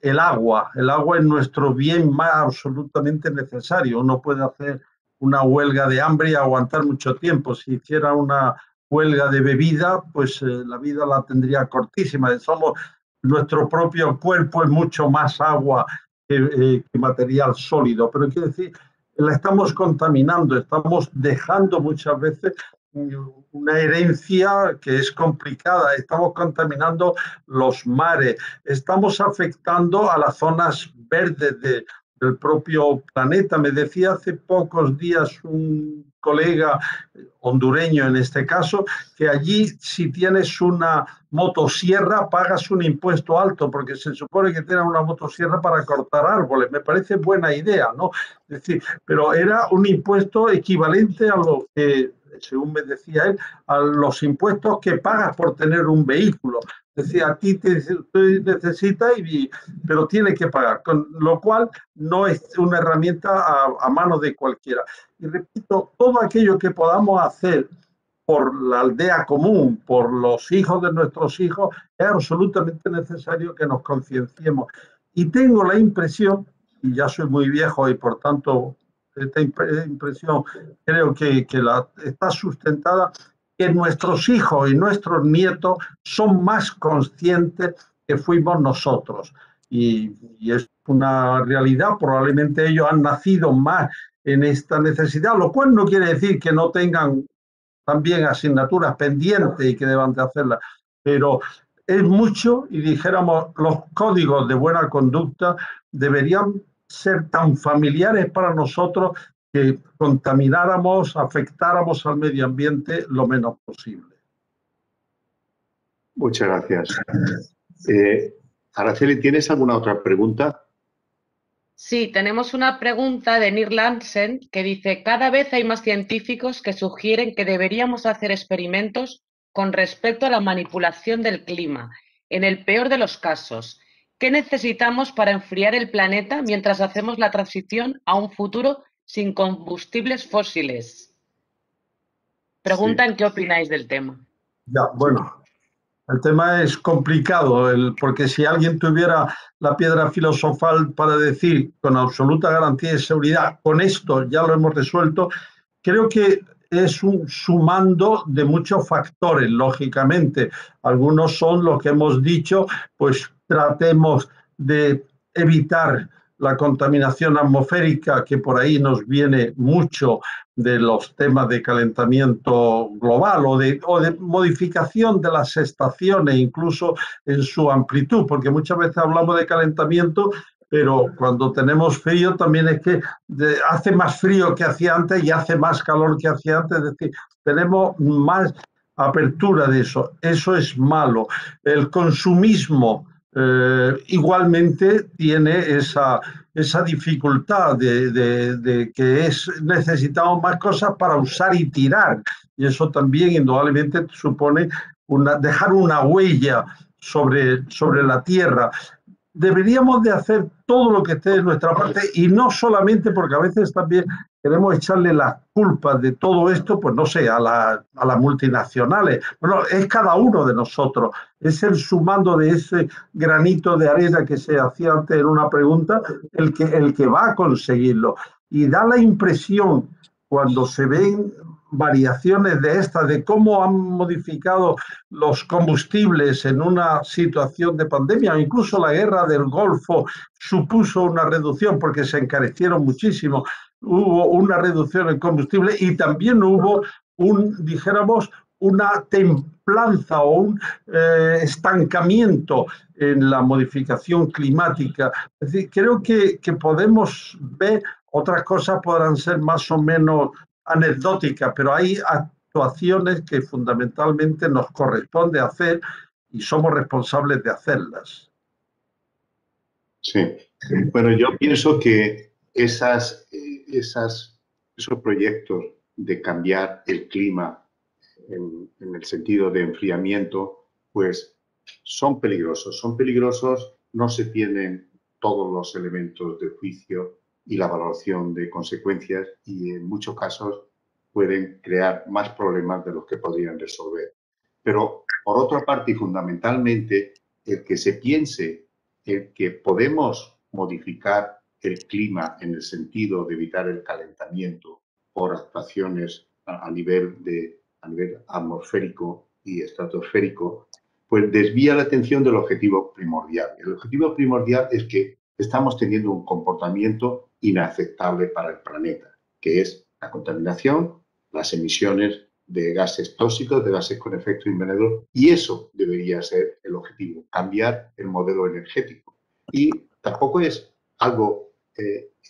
[SPEAKER 2] El agua es nuestro bien más absolutamente necesario. Uno puede hacer una huelga de hambre y aguantar mucho tiempo. Si hiciera una huelga de bebida, pues la vida la tendría cortísima. Nuestro propio cuerpo es mucho más agua que material sólido. Pero quiero decir, la estamos contaminando, estamos dejando muchas veces una herencia que es complicada. Estamos contaminando los mares, estamos afectando a las zonas verdes del propio planeta. Me decía hace pocos días un colega hondureño, en este caso, que allí si tienes una motosierra pagas un impuesto alto, porque se supone que tienes una motosierra para cortar árboles. Me parece buena idea, ¿no? Es decir, pero era un impuesto equivalente a lo que, según me decía él, a los impuestos que pagas por tener un vehículo. Decía, a ti te necesitas, pero tiene que pagar, con lo cual no es una herramienta a manos de cualquiera. Y repito, todo aquello que podamos hacer por la aldea común, por los hijos de nuestros hijos, es absolutamente necesario que nos concienciemos. Y tengo la impresión, y ya soy muy viejo y por tanto esta impresión creo que está sustentada, que nuestros hijos y nuestros nietos son más conscientes que fuimos nosotros. Y es una realidad. Probablemente ellos han nacido más en esta necesidad, lo cual no quiere decir que no tengan también asignaturas pendientes y que deban de hacerlas, pero es mucho. Y dijéramos, los códigos de buena conducta deberían ser tan familiares para nosotros que contamináramos, afectáramos al medio ambiente lo menos posible.
[SPEAKER 1] Muchas gracias. Araceli, ¿tienes alguna otra pregunta?
[SPEAKER 3] Sí, tenemos una pregunta de Neil Lansen que dice: cada vez hay más científicos que sugieren que deberíamos hacer experimentos con respecto a la manipulación del clima. En el peor de los casos, ¿qué necesitamos para enfriar el planeta mientras hacemos la transición a un futuro sin combustibles fósiles? Preguntan qué opináis del tema.
[SPEAKER 2] Ya, bueno, el tema es complicado, porque si alguien tuviera la piedra filosofal para decir con absoluta garantía de seguridad, con esto ya lo hemos resuelto, creo que es un sumando de muchos factores, lógicamente. Algunos son lo que hemos dicho, pues tratemos de evitar la contaminación atmosférica, que por ahí nos viene mucho de los temas de calentamiento global o de modificación de las estaciones, incluso en su amplitud, porque muchas veces hablamos de calentamiento, pero cuando tenemos frío también es que hace más frío que hacía antes y hace más calor que hacía antes, es decir, tenemos más apertura de eso. Eso es malo. El consumismo igualmente tiene esa dificultad de que necesitamos más cosas para usar y tirar. Y eso también indudablemente supone dejar una huella sobre la tierra. Deberíamos de hacer todo lo que esté de nuestra parte, y no solamente porque a veces también queremos echarle las culpas de todo esto, pues no sé, a las multinacionales. Bueno, es cada uno de nosotros, es el sumando de ese granito de arena que se hacía antes en una pregunta, el que va a conseguirlo. Y da la impresión, cuando se ven variaciones de estas, de cómo han modificado los combustibles en una situación de pandemia, o incluso la guerra del Golfo supuso una reducción porque se encarecieron muchísimo, hubo una reducción en combustible y también hubo dijéramos, una templanza o un estancamiento en la modificación climática. Es decir, creo que podemos ver, otras cosas podrán ser más o menos anecdóticas, pero hay actuaciones que fundamentalmente nos corresponde hacer y somos responsables de hacerlas.
[SPEAKER 1] Sí, bueno, yo pienso que esos proyectos de cambiar el clima en el sentido de enfriamiento, pues son peligrosos. Son peligrosos, no se tienen todos los elementos de juicio y la valoración de consecuencias, y en muchos casos pueden crear más problemas de los que podrían resolver. Pero, por otra parte y fundamentalmente, el que se piense el que podemos modificar el clima en el sentido de evitar el calentamiento por actuaciones a nivel atmosférico y estratosférico, pues desvía la atención del objetivo primordial. El objetivo primordial es que estamos teniendo un comportamiento inaceptable para el planeta, que es la contaminación, las emisiones de gases tóxicos, de gases con efecto invernadero, y eso debería ser el objetivo, cambiar el modelo energético. Y tampoco es algo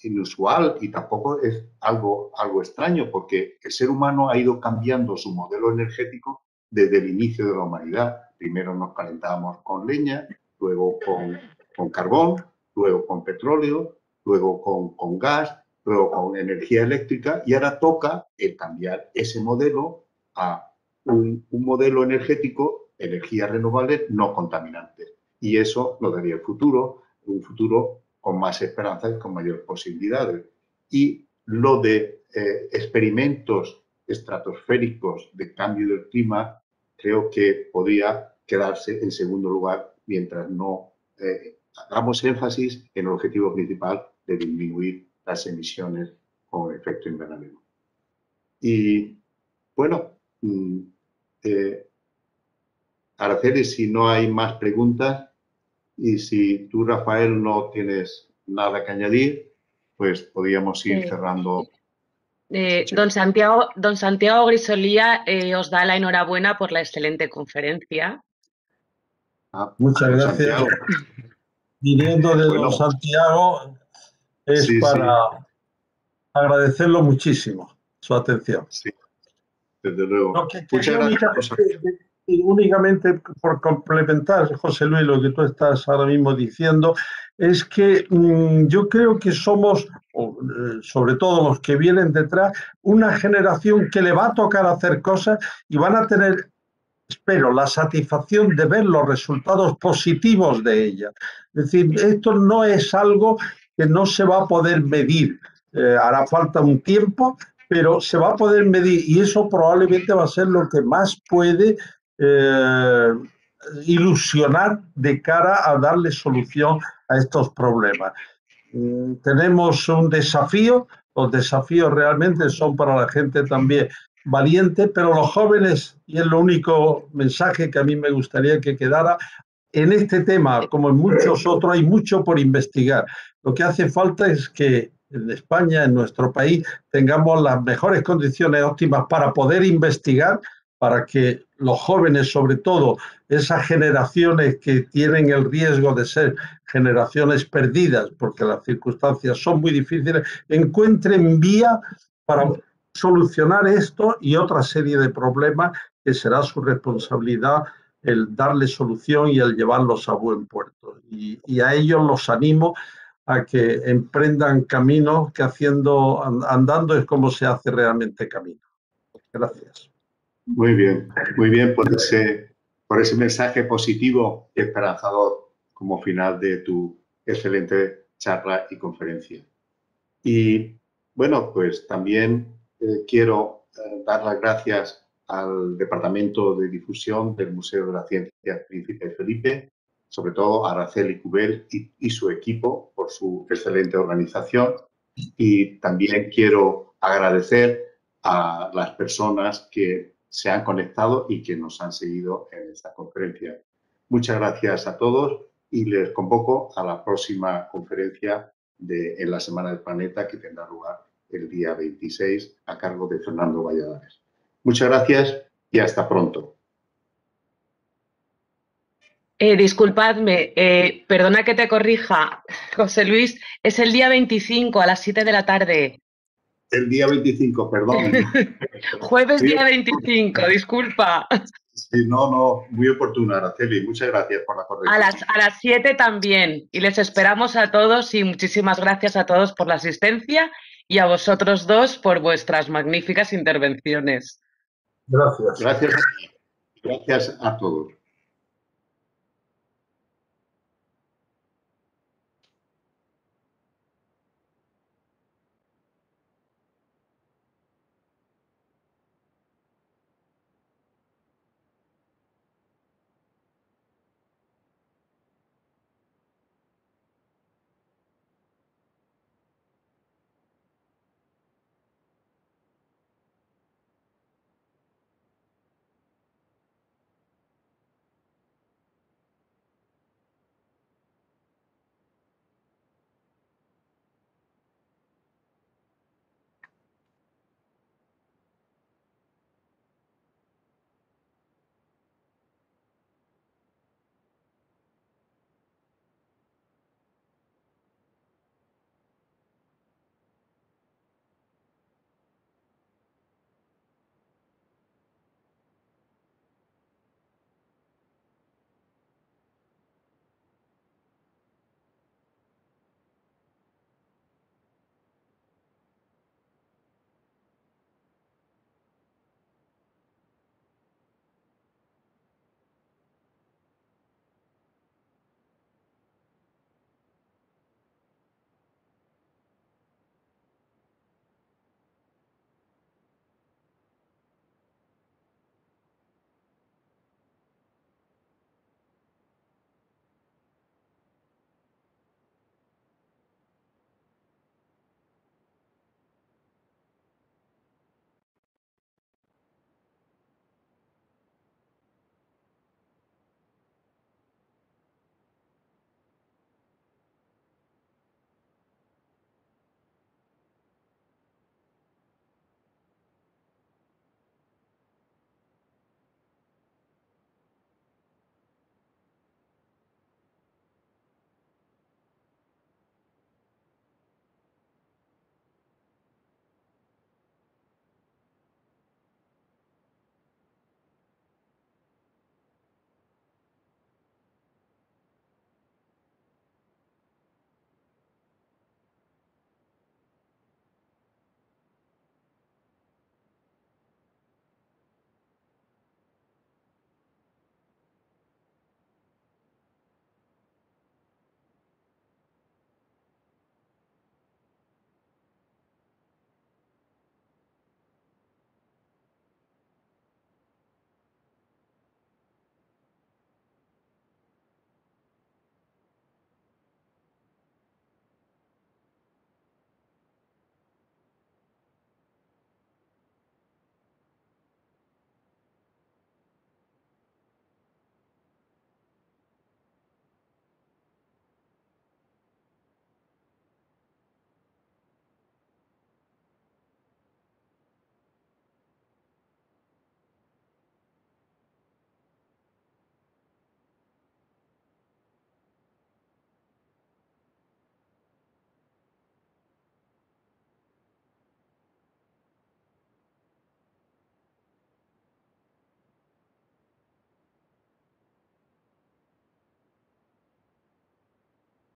[SPEAKER 1] inusual y tampoco es algo extraño, porque el ser humano ha ido cambiando su modelo energético desde el inicio de la humanidad. Primero nos calentábamos con leña, luego con carbón, luego con petróleo, luego con gas, luego con energía eléctrica, y ahora toca cambiar ese modelo a un modelo energético, energías renovables no contaminantes. Y eso nos daría el futuro, un futuro con más esperanza y con mayores posibilidades. Y lo de experimentos estratosféricos de cambio del clima, creo que podría quedarse en segundo lugar mientras no hagamos énfasis en el objetivo principal de disminuir las emisiones con efecto invernadero. Y bueno, Araceli, si no hay más preguntas y si tú, Rafael, no tienes nada que añadir, pues podríamos ir cerrando.
[SPEAKER 3] Don Santiago Grisolía os da la enhorabuena por la excelente conferencia.
[SPEAKER 2] Muchas gracias. Viniendo de don Santiago es para agradecerlo muchísimo su atención.
[SPEAKER 1] Sí, desde luego.
[SPEAKER 2] Muchas gracias. Y únicamente por complementar, José Luis, lo que tú estás ahora mismo diciendo, es que yo creo que somos, sobre todo los que vienen detrás, una generación que le va a tocar hacer cosas y van a tener, espero, la satisfacción de ver los resultados positivos de ellas. Es decir, esto no es algo que no se va a poder medir. Hará falta un tiempo, pero se va a poder medir y eso probablemente va a ser lo que más puede ilusionar de cara a darle solución a estos problemas. Tenemos un desafío, los desafíos realmente son para la gente también valiente, pero los jóvenes, y es lo único mensaje que a mí me gustaría que quedara, en este tema, como en muchos otros, hay mucho por investigar. Lo que hace falta es que en España, en nuestro país, tengamos las mejores condiciones óptimas para poder investigar, para que los jóvenes, sobre todo esas generaciones que tienen el riesgo de ser generaciones perdidas, porque las circunstancias son muy difíciles, encuentren vía para solucionar esto y otra serie de problemas que será su responsabilidad el darle solución y el llevarlos a buen puerto. Y a ellos los animo a que emprendan caminos que andando es como se hace realmente camino. Gracias.
[SPEAKER 1] Muy bien por ese mensaje positivo y esperanzador como final de tu excelente charla y conferencia. Y bueno, pues también quiero dar las gracias al Departamento de Difusión del Museo de la Ciencia Príncipe Felipe, sobre todo a Araceli Cubel y su equipo por su excelente organización. Y también quiero agradecer a las personas que se han conectado y que nos han seguido en esta conferencia. Muchas gracias a todos y les convoco a la próxima conferencia en la Semana del Planeta, que tendrá lugar el día 26 a cargo de Fernando Valladares. Muchas gracias y hasta pronto.
[SPEAKER 3] Disculpadme, perdona que te corrija, José Luis, es el día 25 a las 7 de la tarde.
[SPEAKER 1] El día 25, perdón.
[SPEAKER 3] Jueves día 25, disculpa.
[SPEAKER 1] Sí, no, muy oportuna, Araceli. Muchas gracias por la corrección.
[SPEAKER 3] A las 7 también. Y les esperamos a todos y muchísimas gracias a todos por la asistencia y a vosotros dos por vuestras magníficas intervenciones.
[SPEAKER 2] Gracias.
[SPEAKER 1] Gracias a todos.